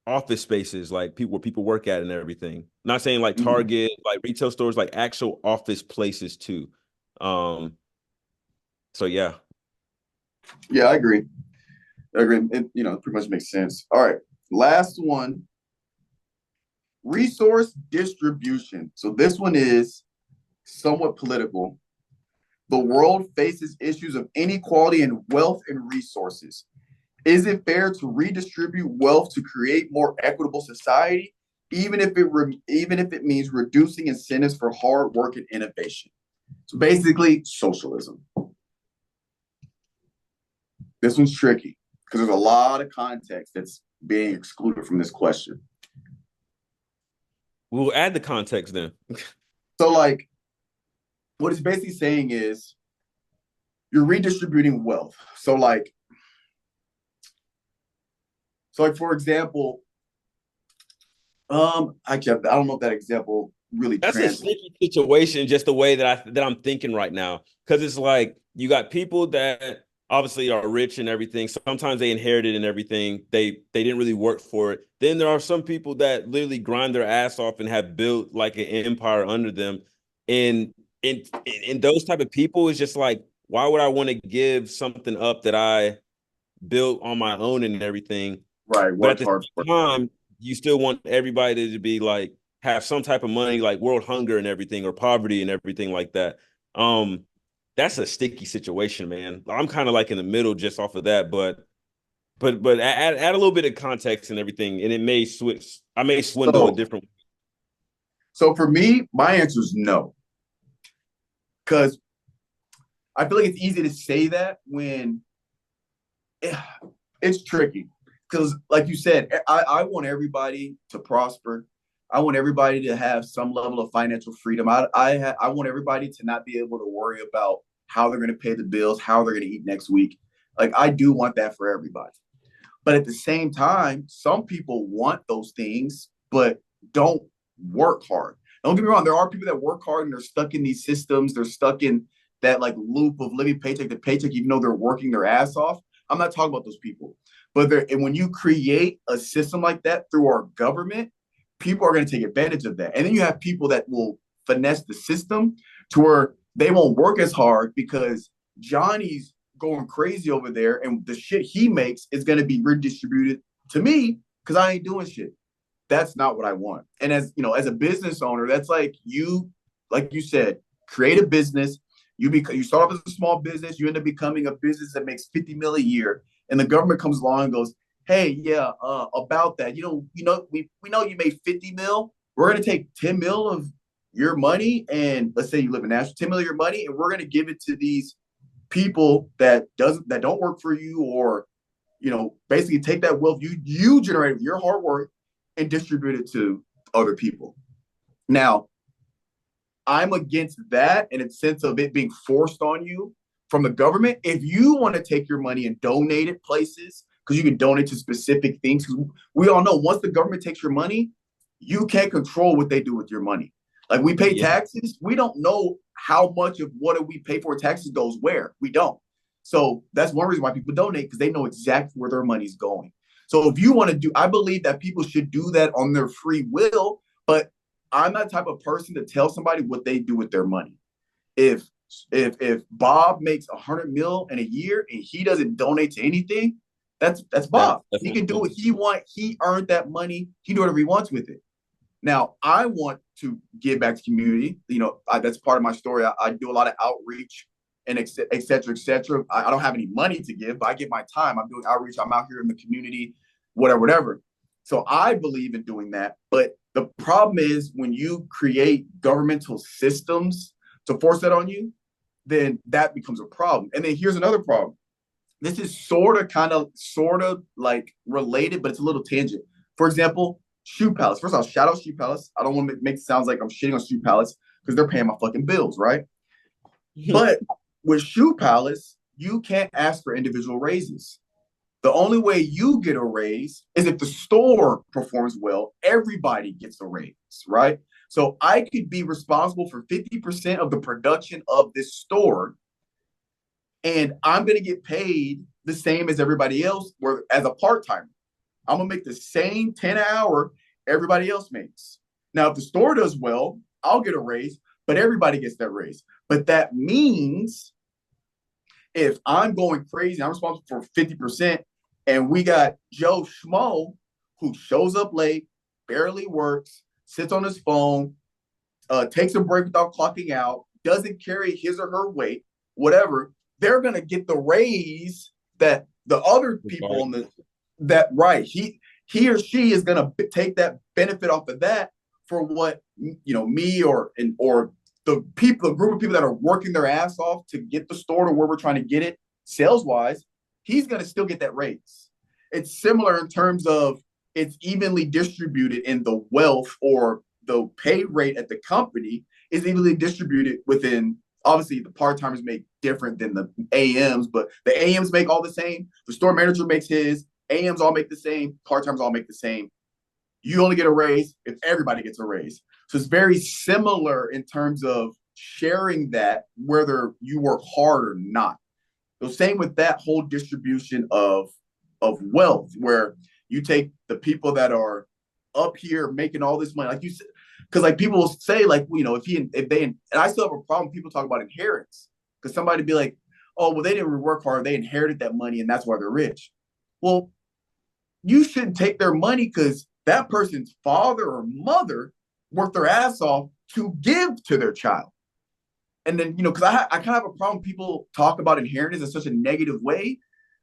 office spaces, like people where people work at and everything. Not saying like Target, like retail stores, like actual office places too. So yeah. Yeah, I agree. It pretty much makes sense. All right. Last one. Resource distribution. So this one is somewhat political. The world faces issues of inequality in wealth and resources. Is it fair to redistribute wealth to create more equitable society, even if it means reducing incentives for hard work and innovation? So basically, socialism. This one's tricky because there's a lot of context that's being excluded from this question. We'll add the context then. So, like, what it's basically saying is you're redistributing wealth. So, for example, actually, I don't know if that example really That's a sticky situation, just the way that I'm thinking right now. Because it's like you got people that obviously are rich and everything. Sometimes they inherited and everything. They didn't really work for it. Then there are some people that literally grind their ass off and have built like an empire under them. And those type of people is just like, why would I want to give something up that I built on my own and everything? Right. But at the same time, you still want everybody to be like have some type of money, like world hunger and everything, or poverty and everything like that. That's a sticky situation, man. I'm kind of like in the middle just off of that, but but add a little bit of context and everything, and it may switch. I may swindle a So, different. so for me, my answer is no, because I feel like it's easy to say that when it's tricky. Because, like you said, I want everybody to prosper. I want everybody to have some level of financial freedom. I want everybody to not be able to worry about how they're going to pay the bills, how they're going to eat next week. Like, I do want that for everybody. But at the same time, some people want those things, but don't work hard. Don't get me wrong. There are people that work hard and they're stuck in these systems. They're stuck in that like loop of living paycheck to paycheck, even though they're working their ass off. I'm not talking about those people. But and when you create a system like that through our government, people are going to take advantage of that. And then you have people that will finesse the system to where they won't work as hard because Johnny's going crazy over there and the shit he makes is going to be redistributed to me because I ain't doing shit. That's not what I want. And as you know, as a business owner, that's like you said, create a business. You start off as a small business, you end up becoming a business that makes 50 mil a year, and the government comes along and goes, "Hey, yeah, about that, we know you made 50 mil. We're gonna take 10 mil of your money, and let's say you live in Nashville, 10 mil of your money, and we're gonna give it to these people that don't work for you, or basically take that wealth you generate with your hard work and distribute it to other people." Now, I'm against that in a sense of it being forced on you from the government. If you want to take your money and donate it places, because you can donate to specific things, because we all know once the government takes your money, you can't control what they do with your money. Like we pay taxes, we don't know how much of what we pay for taxes goes where. We don't. So that's one reason why people donate, because they know exactly where their money's going. So if you want to I believe that people should do that on their free will, but I'm not the type of person to tell somebody what they do with their money. If Bob makes 100 mil in a year and he doesn't donate to anything, that's Bob. He can do what he wants. He earned that money. He can do whatever he wants with it. Now, I want to give back to community. That's part of my story. I do a lot of outreach and et cetera, et cetera. I don't have any money to give, but I give my time. I'm doing outreach. I'm out here in the community, whatever. So I believe in doing that. But the problem is when you create governmental systems to force that on you, then that becomes a problem. And then here's another problem. This is sort of like related, but it's a little tangent. For example, Shoe Palace. First off, shout out Shoe Palace. I don't want to make it sound like I'm shitting on Shoe Palace because they're paying my fucking bills, right? But with Shoe Palace, you can't ask for individual raises. The only way you get a raise is if the store performs well, everybody gets a raise, right? So I could be responsible for 50% of the production of this store, and I'm going to get paid the same as everybody else as a part-timer. I'm going to make the same 10 an hour everybody else makes. Now, if the store does well, I'll get a raise, but everybody gets that raise. But that means if I'm going crazy, I'm responsible for 50%, and we got Joe Schmo who shows up late, barely works, sits on his phone, takes a break without clocking out, doesn't carry his or her weight, whatever, they're going to get the raise that the other people he or she is going to take that benefit off of that for what, me or the group of people that are working their ass off to get the store to where we're trying to get it sales wise, he's going to still get that raise. It's similar in terms of it's evenly distributed in the wealth, or the pay rate at the company is evenly distributed within. Obviously, the part-timers make different than the AMs, but the AMs make all the same. The store manager makes his. AMs all make the same. Part-timers all make the same. You only get a raise if everybody gets a raise. So it's very similar in terms of sharing that, whether you work hard or not. So same with that whole distribution of wealth, where you take the people that are up here making all this money, like you said, because like people will say, like, if they, and I still have a problem. People talk about inheritance, because somebody be like, oh, well, they didn't work hard. They inherited that money, and that's why they're rich. Well, you shouldn't take their money because that person's father or mother worked their ass off to give to their child. And then, because I kind of have a problem. People talk about inheritance in such a negative way,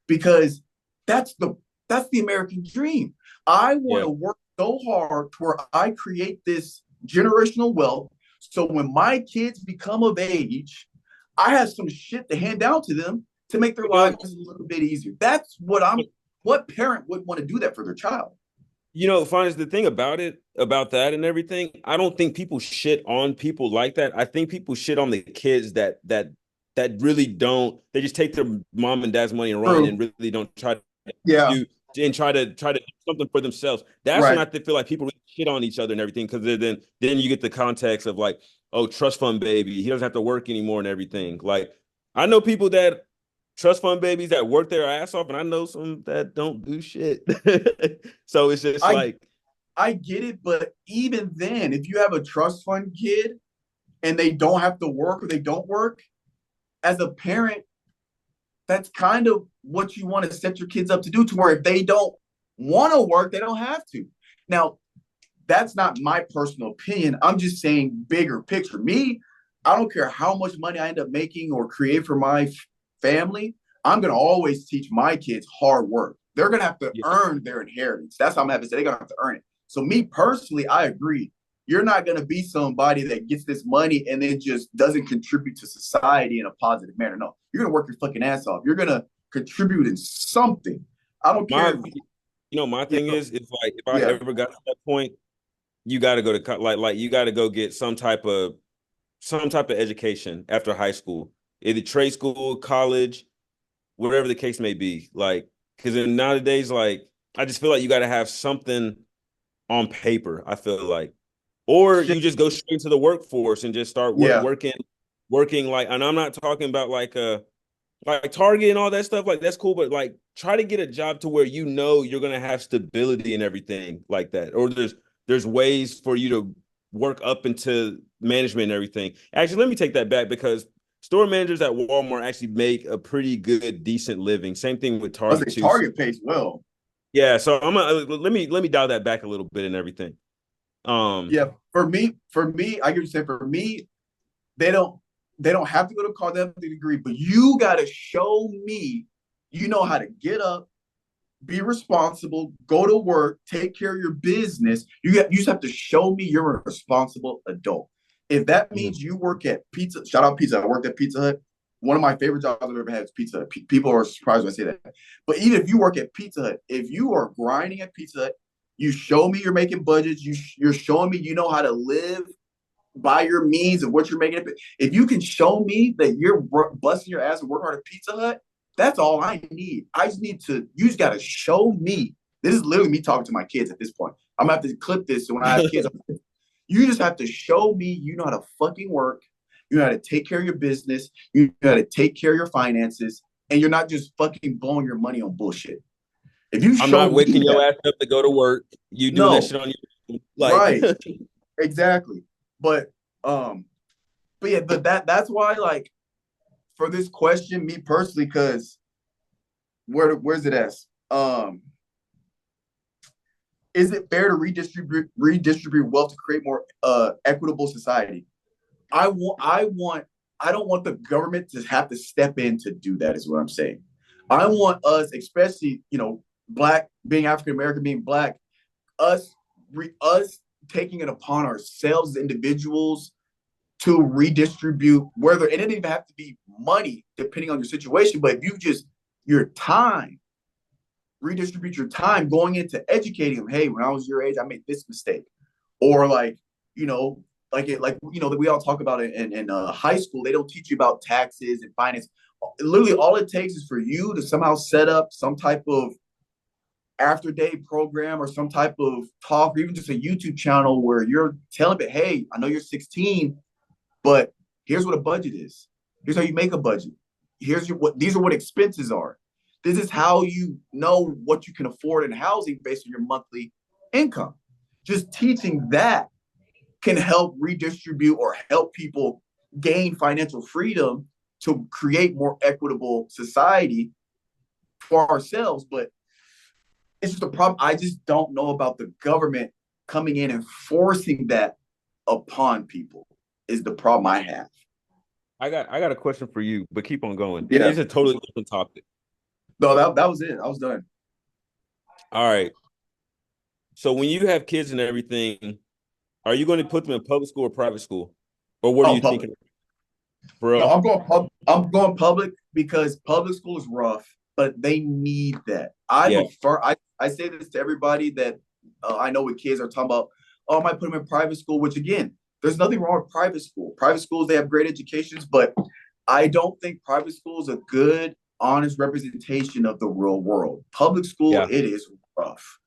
because that's the That's the American dream. I want Yeah. to work so hard to where I create this generational wealth. So when my kids become of age, I have some shit to hand down to them to make their lives a little bit easier. That's what parent would want to do that for their child? Finds the thing about that and everything. I don't think people shit on people like that. I think people shit on the kids that really don't. They just take their mom and dad's money and run True. and really don't try to Yeah. do and try to do something for themselves. That's when Right. I feel like people really shit on each other and everything, because then you get the context of like, oh, trust fund baby, he doesn't have to work anymore and everything. Like, I know people that trust fund babies that work their ass off, and I know some that don't do shit. So it's just I like, I get it, but even then, if you have a trust fund kid and they don't have to work or they don't work, as a parent, that's kind of what you want to set your kids up to do, to where if they don't want to work, they don't have to. Now, that's not my personal opinion. I'm just saying bigger picture. Me, I don't care how much money I end up making or create for my family. I'm going to always teach my kids hard work. They're going to have to earn their inheritance. That's how I'm having to say. They're going to have to earn it. So me personally, I agree. You're not going to be somebody that gets this money and then just doesn't contribute to society in a positive manner. No, you're going to work your fucking ass off. You're going to contribute in something. I don't care. My thing is like, if I Yeah. ever got to that point, you got to go to like you got to go get some type of education after high school, either trade school, college, whatever the case may be. Like, because nowadays, like, I just feel like you got to have something on paper. I feel like, or you just go straight to the workforce and just start Yeah. working like. And I'm not talking about like Target and all that stuff. Like, that's cool, but like, try to get a job to where you're gonna have stability and everything like that. Or there's ways for you to work up into management and everything. Actually, let me take that back, because store managers at Walmart actually make a pretty good, decent living. Same thing with I was Target like, too. Target pays well. Yeah, so I'm gonna let me dial that back a little bit and everything. Yeah, for me, I get what you're saying. For me, they don't have to go to college, they have the degree, but you got to show me you know how to get up, be responsible, go to work, take care of your business. You just have to show me you're a responsible adult. If that means you work at Pizza, shout out Pizza. I worked at Pizza Hut. One of my favorite jobs I've ever had is Pizza Hut. People are surprised when I say that. But even if you work at Pizza Hut, if you are grinding at Pizza Hut, you show me you're making budgets. You're showing me you know how to live by your means and what you're making. If you can show me that you're busting your ass and work hard at Pizza Hut, that's all I need. I just need to, you just got to show me. This is literally me talking to my kids at this point. I'm going to have to clip this. So when I have kids, you just have to show me you know how to fucking work. You know how to take care of your business. You know how to take care of your finances. And you're not just fucking blowing your money on bullshit. If you I'm show not waking me your that, ass up to go to work. You doing that shit on your like right. Exactly. But yeah, but that's why, like, for this question, me personally, because where's it at? Is it fair to redistribute wealth to create more equitable society? I don't want the government to have to step in to do that, is what I'm saying. I want us, especially, black, being African American, being black, us taking it upon ourselves as individuals to redistribute, whether, and it didn't even have to be money depending on your situation, but if you just your time, redistribute your time going into educating them. Hey, when I was your age, I made this mistake. Or like, that we all talk about it in high school. They don't teach you about taxes and finance. Literally all it takes is for you to somehow set up some type of after day program or some type of talk, or even just a YouTube channel where you're telling it, hey, I know you're 16, but here's what a budget is. Here's how you make a budget. These are what expenses are. This is how you know what you can afford in housing based on your monthly income. Just teaching that can help redistribute or help people gain financial freedom to create more equitable society for ourselves. But it's just a problem. I just don't know about the government coming in and forcing that upon people is the problem I have. I got a question for you, but keep on going. Yeah. It's a totally different topic. No, that was it. I was done. All right. So when you have kids and everything, are you going to put them in public school or private school? Or what are Oh, you public. thinking, for No, real? I'm going public because public school is rough, but they need that. Yeah. I say this to everybody that I know with kids are talking about, oh, I might put them in private school, which again, there's nothing wrong with private school. Private schools, they have great educations, but I don't think private school is a good, honest representation of the real world. Public school, Yeah. it is rough.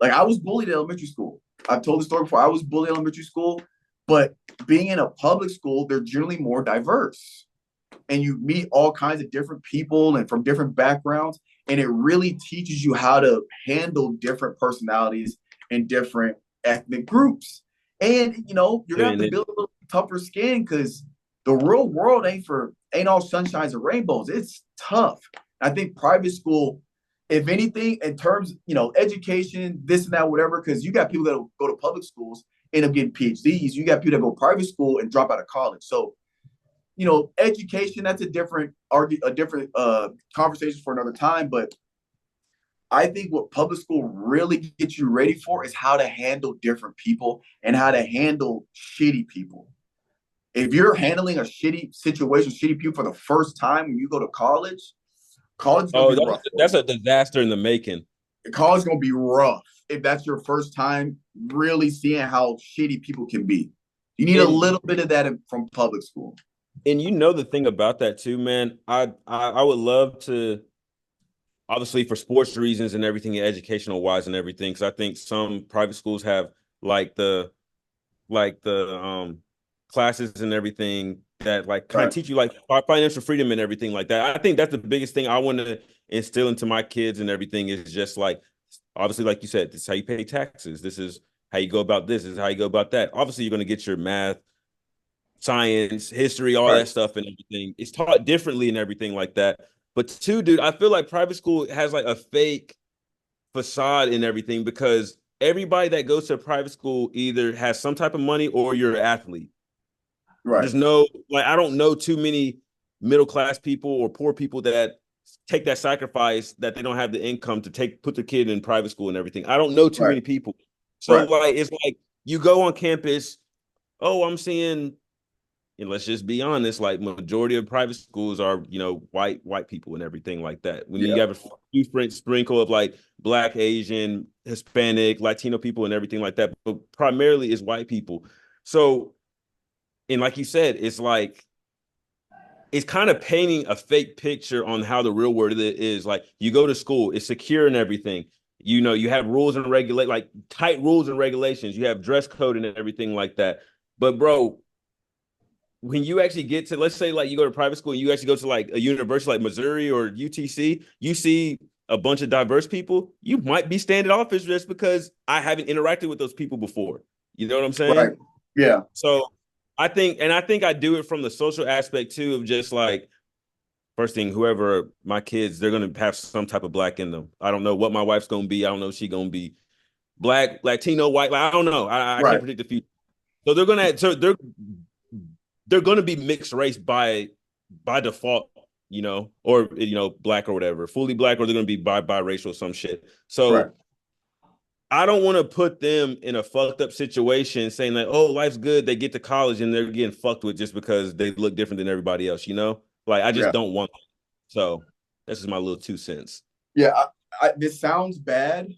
Like I was bullied in elementary school. I've told the story before. I was bullied in elementary school, but being in a public school, they're generally more diverse. And you meet all kinds of different people and from different backgrounds. And it really teaches you how to handle different personalities and different ethnic groups. And you're gonna have And to it, build a little tougher skin because the real world ain't all sunshines and rainbows. It's tough. I think private school, if anything, in terms, education, this and that, whatever, because you got people that go to public schools, end up getting PhDs. You got people that go private school and drop out of college. So, education, that's a different conversation for another time. But I think what public school really gets you ready for is how to handle different people and how to handle shitty people. If you're handling a shitty situation, shitty people for the first time when you go to college is gonna oh, be rough. that's a disaster in the making. College is gonna be rough if that's your first time really seeing how shitty people can be. You need a And little bit of that from public school. and the thing about that too, man. I would love to, obviously for sports reasons and everything, educational wise and everything, because I think some private schools have like the classes and everything that like kind of Right. teach you like financial freedom and everything like that. I think that's the biggest thing I want to instill into my kids and everything is just like, obviously, like you said, this is how you pay taxes. This is how you go about this. This is how you go about that. Obviously, you're going to get your math, science, history, all Right. that stuff and everything. It's taught differently and everything like that. But two, dude, I feel like private school has like a fake facade and everything because everybody that goes to a private school either has some type of money or you're an athlete. Right. There's no, like, I don't know too many middle class people or poor people that take that sacrifice that they don't have the income to put their kid in private school and everything. I don't know too Right. many people. So Right. like it's like you go on campus, oh, I'm seeing, and let's just be honest, like majority of private schools are, white people and everything like that. When you Yeah. have a few sprinkle of like black, Asian, Hispanic, Latino people and everything like that, but primarily is white people. So, and like you said, it's like it's kind of painting a fake picture on how the real world is. Like you go to school, it's secure and everything. You have rules and regulate like tight rules and regulations. You have dress code and everything like that. But bro, when you actually get to, let's say like you go to private school and you actually go to like a university like Missouri or UTC, you see a bunch of diverse people, you might be standing off as just because I haven't interacted with those people before. You know what I'm Right. saying? Yeah. So I think I do it from the social aspect too, of just like first thing, whoever my kids, they're gonna have some type of black in them. I don't know what my wife's gonna be. I don't know if she's gonna be black, Latino, white. Like, I don't know. I can't Right. predict the future. So they're gonna be mixed race by default, or black or whatever, fully black, or they're gonna be biracial or some shit. Right. So I don't want to put them in a fucked up situation saying that, oh, life's good. They get to college and they're getting fucked with just because they look different than everybody else. Like, I just Yeah. don't want that. So this is my little 2 cents. Yeah. This sounds bad,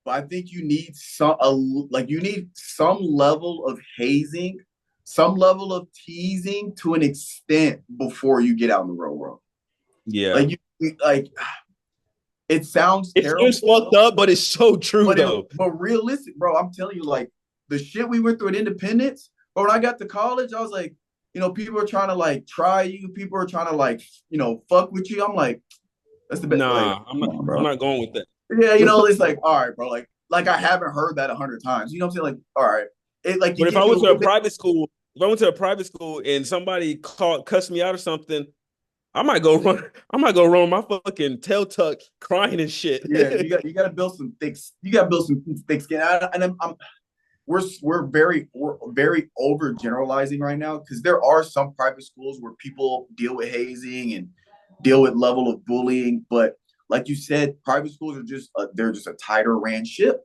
but I think you need you need some level of hazing, some level of teasing to an extent before you get out in the real world. Yeah. Like it sounds It terrible. seems fucked up, but it's so true, though. But realistic, bro. I'm telling you, like the shit we went through at Independence. But when I got to college, I was like, people are trying to like try you. People are trying to like, fuck with you. I'm like, that's the best. Like, Nah, I'm come not. on, I'm bro. not going with that. Yeah, it's like, all right, bro. Like I haven't heard that 100 times. You know what I'm saying? Like, all right. It like you But if give I me a went to little a bit. private school, if I went to a private school and somebody cussed me out or something, I might go run. I might go run my fucking tail tuck, crying and shit. Yeah, you got to build some thick. You got to build some thick skin. We're very overgeneralizing right now because there are some private schools where people deal with hazing and deal with level of bullying, but like you said, private schools are just they're just a tighter ran ship.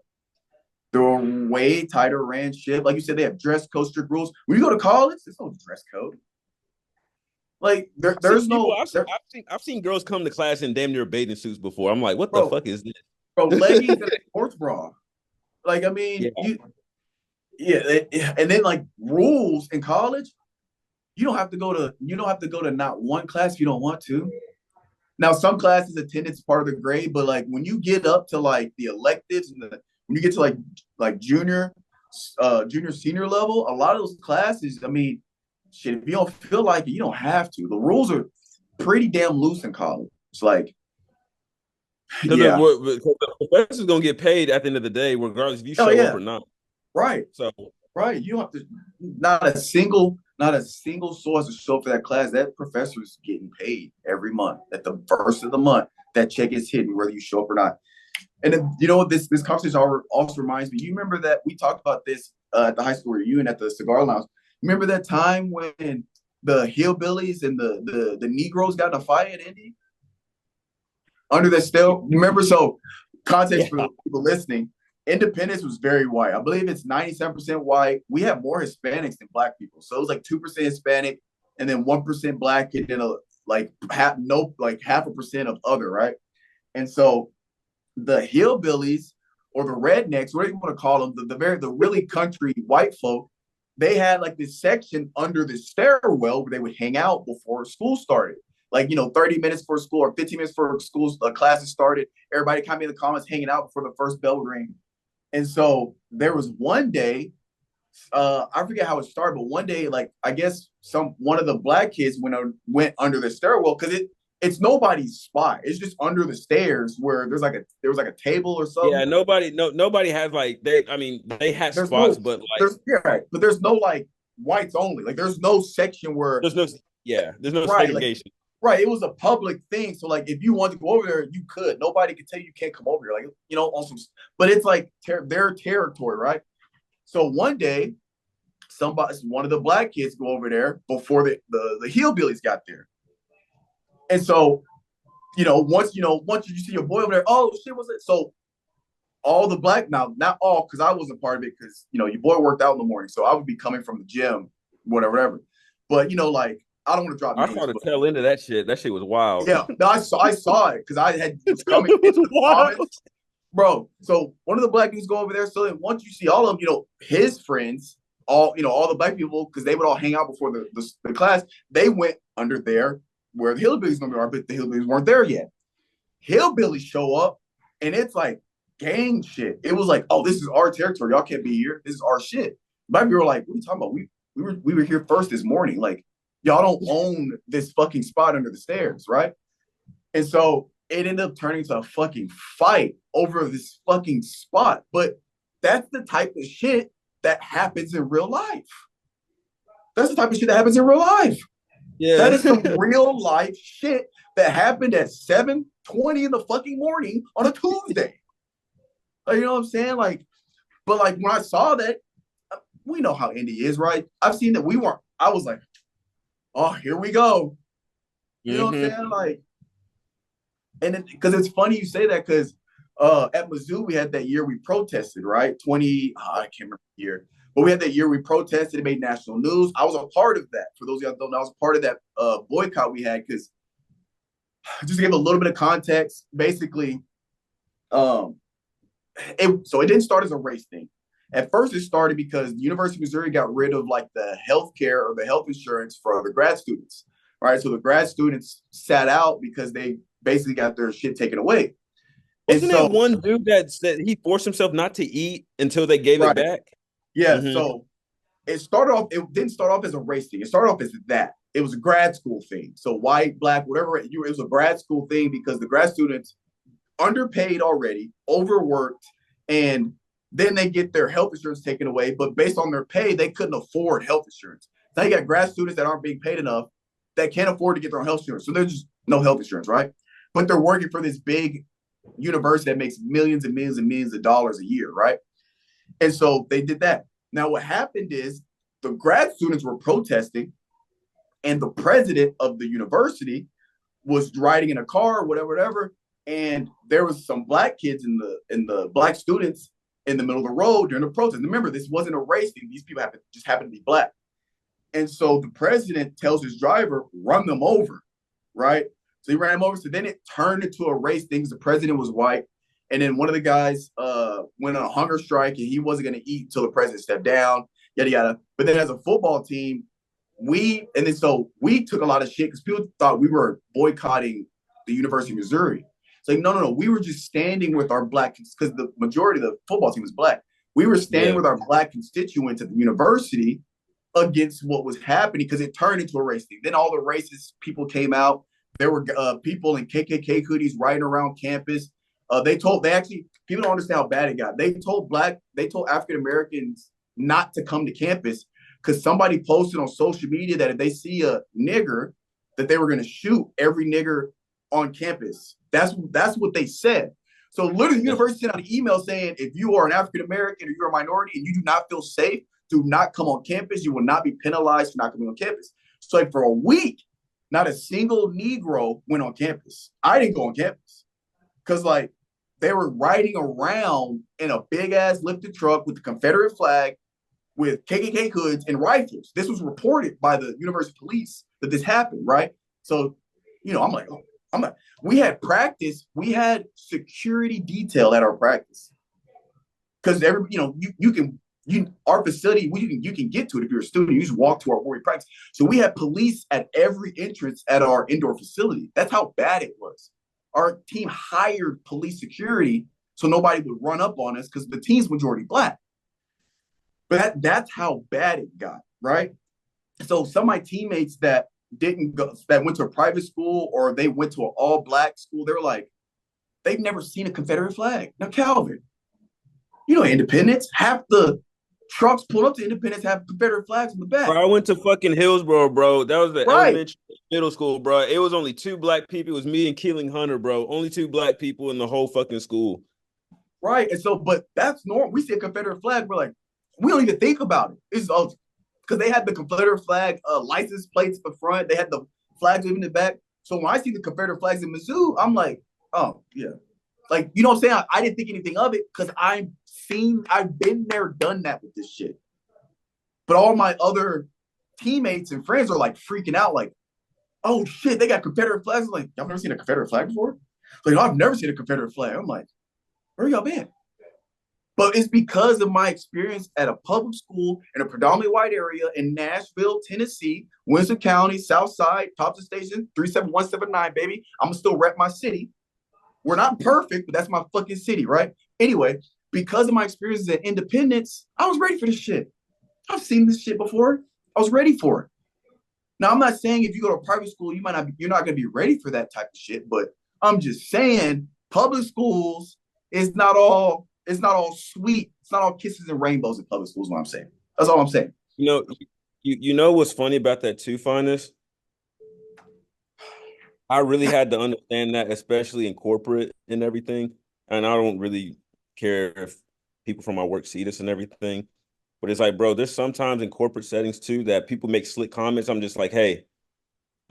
They're a way tighter ran ship. Like you said, they have dress code, strict rules. When you go to college, there's no dress code. Like there's no. I've seen girls come to class in damn near bathing suits before. I'm like, what the fuck is this? Bro, leggings and a sports bra. Like, I mean, and then like rules in college, you don't have to go to not one class if you don't want to. Now, some classes attendance is part of the grade, but like when you get up to like the electives and when you get to like junior, senior level, a lot of those classes, I mean, shit, if you don't feel like it, you don't have to. The rules are pretty damn loose in college. It's like, because the professor's gonna get paid at the end of the day, regardless if you show up or not. Right. So you don't have to. Not a single source to show up for that class. That professor is getting paid every month. At the first of the month, that check is hidden whether you show up or not. And then, you know what this conversation also reminds me. You remember that we talked about this at the high school reunion at the cigar lounge. Remember that time when the hillbillies and the Negroes got in a fight at Indy? Under the still, remember? So, context for people listening, Independence was very white. I believe it's 97% white. We have more Hispanics than Black people. So it was like 2% Hispanic and then 1% Black and then half a percent of other, right? And so the hillbillies or the rednecks, whatever you want to call them, the really country white folk, they had like this section under the stairwell where they would hang out before school started. Like, 30 minutes for school or 15 minutes for school classes started. Everybody kind of in the comments hanging out before the first bell ring. And so there was one day, I forget how it started, but one day, like, I guess one of the Black kids went under the stairwell because it's nobody's spot. It's just under the stairs where there was like a table or something. Yeah, nobody has like they have spots, but like but there's no like whites only. Like there's no section where there's no segregation. Right, it was a public thing. So like if you wanted to go over there, you could. Nobody could tell you can't come over here. Like, on some, but it's like their territory, right? So one day, one of the Black kids go over there before the hillbillies got there. And so, once you see your boy over there, oh shit, was it? So all the Black, now not all, because I wasn't part of it, because your boy worked out in the morning, so I would be coming from the gym, whatever. But like, I don't want to drop names. I saw the tail end of that shit. That shit was wild. Yeah, no, I saw it because I had it coming. It was wild, bro. So one of the Black dudes go over there. So then once you see all of them, his friends, all the Black people, because they would all hang out before the class. They went under there where the hillbillies gonna be, but the hillbillies weren't there yet. Hillbillies show up, and it's like gang shit. It was like, oh, this is our territory. Y'all can't be here. This is our shit. Black people were like, what are you talking about? We were here first this morning. Like, y'all don't own this fucking spot under the stairs, right? And so it ended up turning to a fucking fight over this fucking spot. But that's the type of shit that happens in real life. That's the type of shit that happens in real life. Yeah. That is some real life shit that happened at 7:20 in the fucking morning on a Tuesday. You know what I'm saying? Like, but like when I saw that, we know how Indy is, right? I've seen that I was like, oh, here we go. You know what I'm saying? Like, and because it's funny you say that because at Mizzou we had that year we protested, right? I can't remember the year, but we had that year we protested. It made national news. I was a part of that. For those of you that don't know, I was a part of that boycott we had because just to give a little bit of context, basically, so it didn't start as a race thing. At first, it started because the University of Missouri got rid of like the health care or the health insurance for the grad students, right? So the grad students sat out because they basically got their shit taken away. Wasn't there one dude that said he forced himself not to eat until they gave it back? Yeah. So it didn't start off as a race thing. It started off as that. It was a grad school thing. So white, Black, whatever, it was a grad school thing because the grad students underpaid already, overworked, and then they get their health insurance taken away, but based on their pay, they couldn't afford health insurance. Now you got grad students that aren't being paid enough that can't afford to get their own health insurance. So there's just no health insurance, right? But they're working for this big university that makes millions and millions and millions of dollars a year, right? And so they did that. Now what happened is the grad students were protesting and the president of the university was riding in a car or whatever, and there was some black kids in the black students in the middle of the road during the protest. And remember, this wasn't a race thing. These people just happened to be black. And so the president tells his driver, run them over, right? So he ran him over. So then it turned into a race thing. The president was white. And then one of the guys went on a hunger strike and he wasn't going to eat until the president stepped down, yada, yada. But then as a football team, we took a lot of shit because people thought we were boycotting the University of Missouri. It's like, no. We were just standing with our black, because the majority of the football team was black. We were standing with our black constituents at the university against what was happening because it turned into a race thing. Then all the racist people came out. There were people in KKK hoodies riding around campus. People don't understand how bad it got. They told African Americans not to come to campus because somebody posted on social media that if they see a nigger, that they were going to shoot every nigger on campus. That's what they said. So literally, the university sent out an email saying, if you are an African American or you're a minority and you do not feel safe, do not come on campus. You will not be penalized for not coming on campus. So like for a week, not a single Negro went on campus. I didn't go on campus because like they were riding around in a big ass lifted truck with the Confederate flag, with KKK hoods and rifles. This was reported by the university police that this happened, right? So, I'm like, we had practice. We had security detail at our practice because our facility, you can get to it if you're a student. You just walk to our warrior practice. So we had police at every entrance at our indoor facility. That's how bad it was. Our team hired police security so nobody would run up on us because the team's majority black. But that's how bad it got, right? So some of my teammates that went to a private school or they went to an all-black school, they were like, they've never seen a Confederate flag. Now, Calvin, Independence, half the trucks pulled up to Independence have Confederate flags in the back. Bro, I went to fucking Hillsboro, bro. That was the Right. elementary middle school, bro. It was only 2 black people. It was me and Keeling Hunter, bro. Only 2 black people in the whole fucking school. Right. And so, but that's normal. We see a Confederate flag, we're like, we don't even think about it. It's because they had the Confederate flag license plates at the front. They had the flags in the back. So when I see the Confederate flags in Mizzou, I'm like, oh, yeah. Like, you know what I'm saying? I didn't think anything of it because I've been there, done that with this shit. But all my other teammates and friends are like freaking out, like, oh shit, they got Confederate flags. I'm like, y'all never seen a Confederate flag before? Like, I've never seen a Confederate flag. I'm like, where y'all been? But it's because of my experience at a public school in a predominantly white area in Nashville, Tennessee, Windsor County, South Side, Thompson Station, 37179, baby. I'm gonna still rep my city. We're not perfect, but that's my fucking city, right? Anyway, because of my experiences at Independence, I was ready for this shit. I've seen this shit before. I was ready for it. Now, I'm not saying if you go to a private school, you're not gonna be ready for that type of shit, but I'm just saying public schools is not all sweet. It's not all kisses and rainbows in public schools, is what I'm saying. That's all I'm saying. You know what's funny about that too, Finis? I really had to understand that, especially in corporate and everything. And I don't really care if people from my work see this and everything. But it's like, bro, there's sometimes in corporate settings too that people make slick comments. I'm like, hey,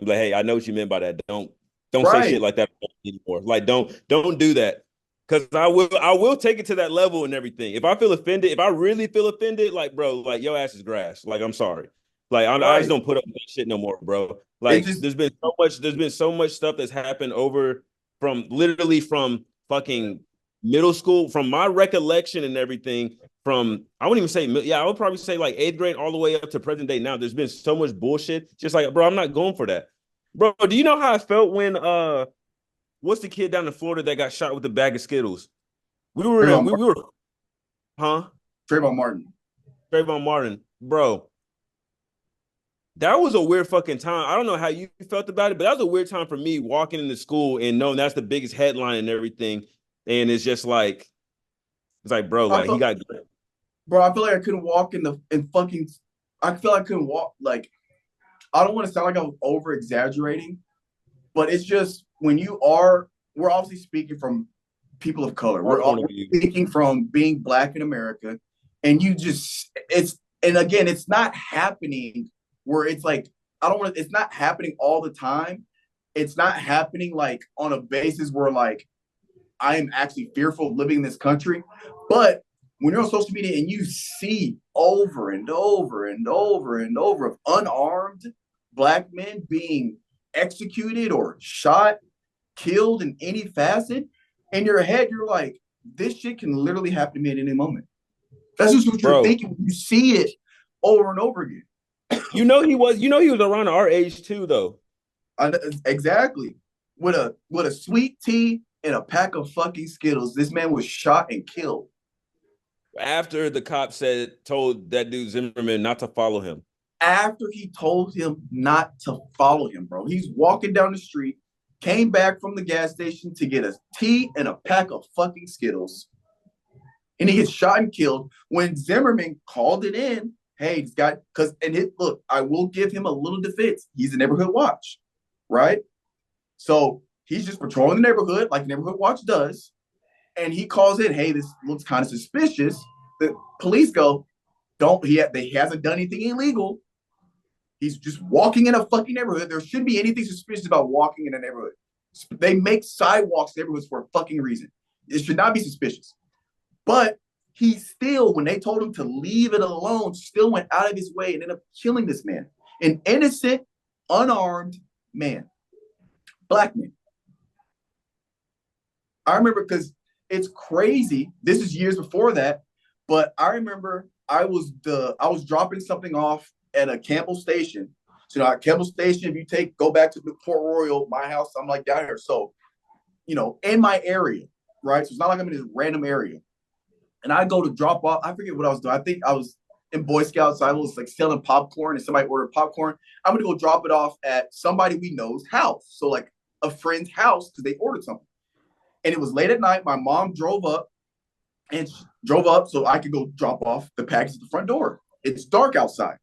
I know what you meant by that. Don't Right. say shit like that anymore. Like, don't do that. Because I will take it to that level and everything. If I really feel offended, like, bro, like, your ass is grass. Like, I'm sorry. Like, I just don't put up with that shit no more, bro. Like, there's been so much stuff that's happened from fucking middle school, from my recollection and everything, I wouldn't even say, I would probably say like 8th grade all the way up to present day now. There's been so much bullshit. Just like, bro, I'm not going for that. Bro, do you know how I felt when, what's the kid down in Florida that got shot with a bag of Skittles? Trayvon Martin, bro. That was a weird fucking time. I don't know how you felt about it, but that was a weird time for me walking into school and knowing that's the biggest headline and everything. And it's just like, bro, like he got. Bro, I feel like I couldn't walk I feel like I couldn't walk. Like, I don't want to sound like I'm over exaggerating, but it's just we're obviously speaking from people of color. We're all speaking from being black in America. And it's not happening where it's like, it's not happening all the time. It's not happening like on a basis where like I am actually fearful of living in this country. But when you're on social media and you see over and over and over and over of unarmed Black men being executed or shot, killed in any facet, in your head, you're like, this shit can literally happen to me at any moment. That's just what you're thinking when you see it over and over again. He was around our age too, though. Exactly. With a sweet tea and a pack of fucking Skittles, this man was shot and killed. After the cop told that dude Zimmerman not to follow him. After he told him not to follow him, bro. He's walking down the street, came back from the gas station to get a tea and a pack of fucking Skittles. And he gets shot and killed when Zimmerman called it in. Hey, he's got, look, I will give him a little defense. He's a neighborhood watch, right? So he's just patrolling the neighborhood like neighborhood watch does. And he calls in, hey, this looks kind of suspicious. The police go, he hasn't done anything illegal. He's just walking in a fucking neighborhood. There shouldn't be anything suspicious about walking in a neighborhood. They make sidewalks neighborhoods for a fucking reason. It should not be suspicious. But he still, when they told him to leave it alone, still went out of his way and ended up killing this man. An innocent, unarmed man. Black man. I remember, because it's crazy. This is years before that. But I remember I was dropping something off at a Campbell station. So at Campbell station, if you go back to the Port Royal, my house, I'm like down here. So, in my area, right? So it's not like I'm in this random area. And I go to drop off. I forget what I was doing. I think I was in Boy Scouts. I was like selling popcorn and somebody ordered popcorn. I'm going to go drop it off at somebody we know's house. So like a friend's house because they ordered something. And it was late at night. My mom drove up so I could go drop off the package at the front door. It's dark outside.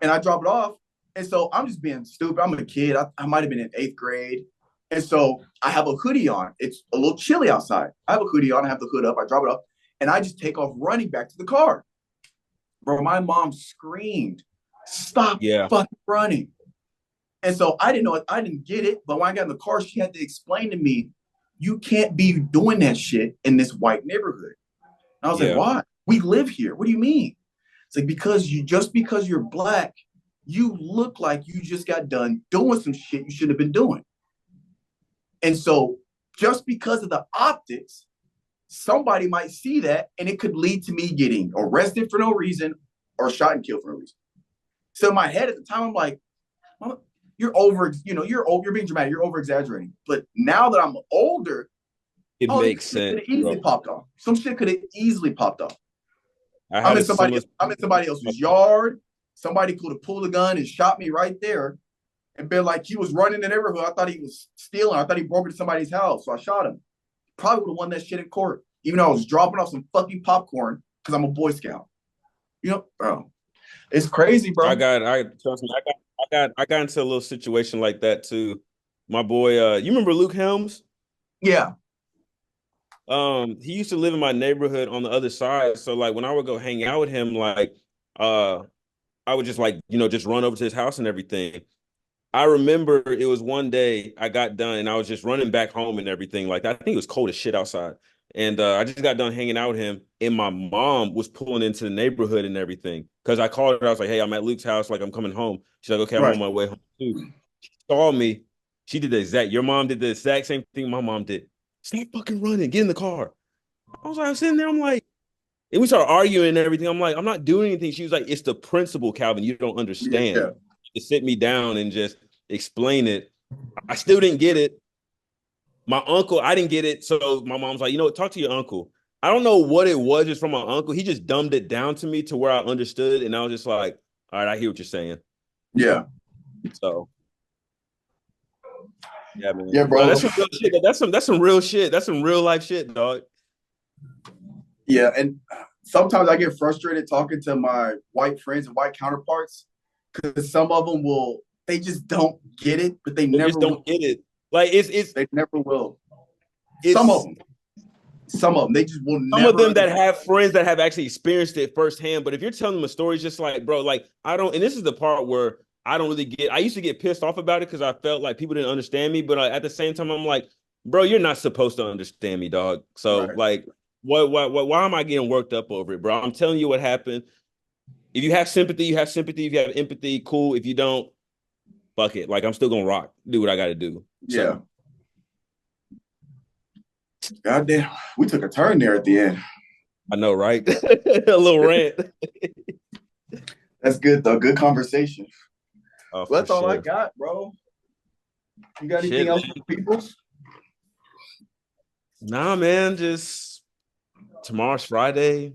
And I drop it off. And so I'm just being stupid. I'm a kid. I might have been in 8th grade. And so I have a hoodie on. It's a little chilly outside. I have a hoodie on. I have the hood up. I drop it up. And I just take off running back to the car. Bro, my mom screamed, stop fucking running. And so I didn't know it. I didn't get it. But when I got in the car, she had to explain to me, you can't be doing that shit in this white neighborhood. And I was like, why? We live here. What do you mean? It's like, because you're Black, you look like you just got done doing some shit you shouldn't have been doing. And so just because of the optics, somebody might see that and it could lead to me getting arrested for no reason or shot and killed for no reason. So in my head at the time, I'm like, you're being dramatic, you're over exaggerating. But now that I'm older, it makes sense. Some shit could have easily popped off. I'm in somebody else's yard. Somebody could have pulled a gun and shot me right there and been like, he was running the neighborhood. I thought he was stealing. I thought he broke into somebody's house. So I shot him. Probably would have won that shit in court, even though I was dropping off some fucking popcorn because I'm a Boy Scout. Bro, it's crazy, bro. I got into a little situation like that too. My boy, you remember Luke Helms? Yeah. He used to live in my neighborhood on the other side. So like when I would go hang out with him, like I would just just run over to his house and everything. I remember it was one day I got done and I was just running back home and everything like that. I think it was cold as shit outside. And I just got done hanging out with him and my mom was pulling into the neighborhood and everything. Cause I called her. I was like, hey, I'm at Luke's house. Like I'm coming home. She's like, okay, I'm on my way home too. She saw me. She did your mom did the exact same thing my mom did. Stop fucking running. Get in the car. I was like, I'm sitting there. I'm like, and we started arguing and everything. I'm like, I'm not doing anything. She was like, it's the principle, Calvin. You don't understand. Yeah. To sit me down and just explain it. I still didn't get it. My uncle, I didn't get it. So my mom's like, talk to your uncle. I don't know what it was just from my uncle. He just dumbed it down to me to where I understood. And I was just like, all right, I hear what you're saying. Yeah. So. Yeah, man. Yeah, bro. That's some real shit. That's some real shit. That's some real life shit, dog. Yeah, and sometimes I get frustrated talking to my white friends and white counterparts because some of them they just don't get it, but they never just don't get it. Like they never will. Some of them they just will never. Some of them that have friends that have actually experienced it firsthand. But if you're telling them a story, it's just like, bro, like I don't. And this is the part where I don't really get. I used to get pissed off about it because I felt like people didn't understand me. But at the same time, I'm like, bro, you're not supposed to understand me, dog. So Right. like, why am I getting worked up over it, bro? I'm telling you what happened. If you have sympathy, you have sympathy. If you have empathy, cool. If you don't, fuck it. Like I'm still gonna rock, do what I got to do. Yeah. So, Goddamn, we took a turn there at the end. I know, right? A little rant. That's good though. Good conversation. Oh, Well, that's all I sure. got, bro. You got Shit, anything else man. for people? Nah, man. Just tomorrow's Friday.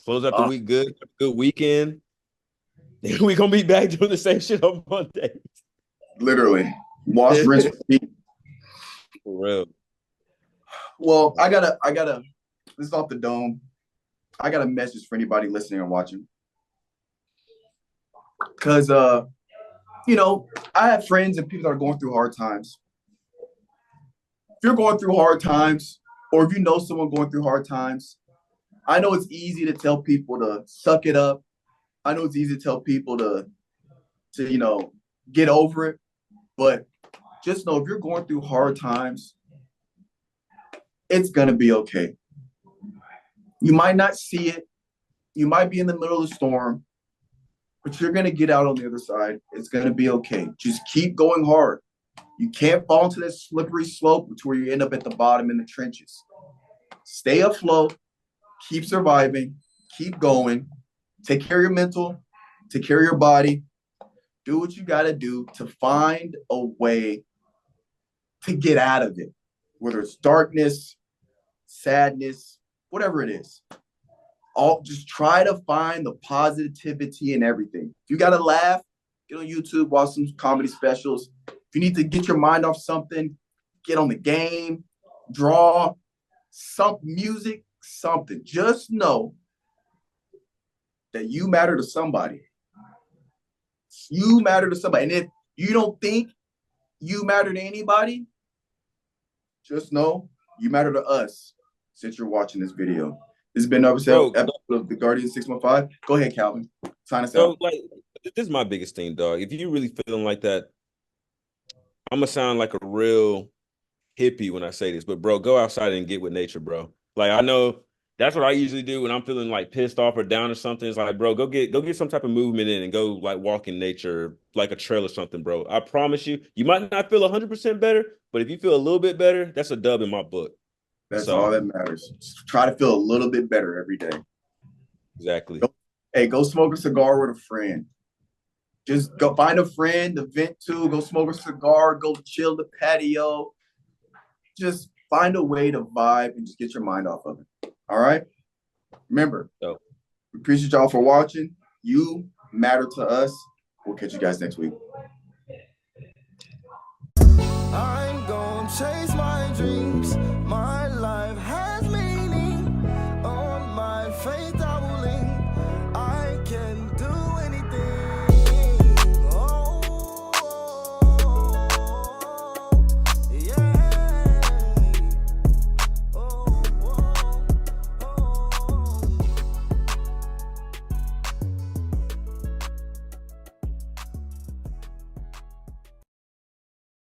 Close out the week good. Good weekend. We gonna be back doing the same shit on Monday. Literally. Wash, rinse, repeat. For real. Well, I gotta. This is off the dome. I got a message for anybody listening and watching. Cause you know, I have friends and people that are going through hard times. If you're going through hard times, or if you know someone going through hard times, I know it's easy to tell people to suck it up. I know it's easy to tell people to get over it. But just know if you're going through hard times, it's gonna be okay. You might not see it. You might be in the middle of the storm, but you're gonna get out on the other side. It's gonna be okay. Just keep going hard. You can't fall into that slippery slope to where you end up at the bottom in the trenches. Stay afloat, keep surviving, keep going, take care of your mental, take care of your body, do what you gotta do to find a way to get out of it, whether it's darkness, sadness, whatever it is. Just try to find the positivity in everything. If you gotta laugh, get on YouTube, watch some comedy specials. If you need to get your mind off something, get on the game, draw, some music, something. Just know that you matter to somebody. You matter to somebody. And if you don't think you matter to anybody, just know you matter to us since you're watching this video. This has been another episode of the Guardian 615. Go ahead, Calvin. Sign us out. Like, this is my biggest thing, dog. If you really feeling like that, I'm gonna sound like a real hippie when I say this, but bro, go outside and get with nature, bro. Like I know that's what I usually do when I'm feeling like pissed off or down or something. It's like, bro, go get some type of movement in and go like walk in nature, like a trail or something, bro. I promise you, you might not feel 100% better, but if you feel a little bit better, that's a dub in my book. That's all that matters. Just try to feel a little bit better every day. Exactly. Go smoke a cigar with a friend. Just go find a friend to vent to, go smoke a cigar, go chill the patio. Just find a way to vibe and just get your mind off of it. All right? Remember, we appreciate y'all for watching. You matter to us. We'll catch you guys next week. I'm gonna chase my dreams.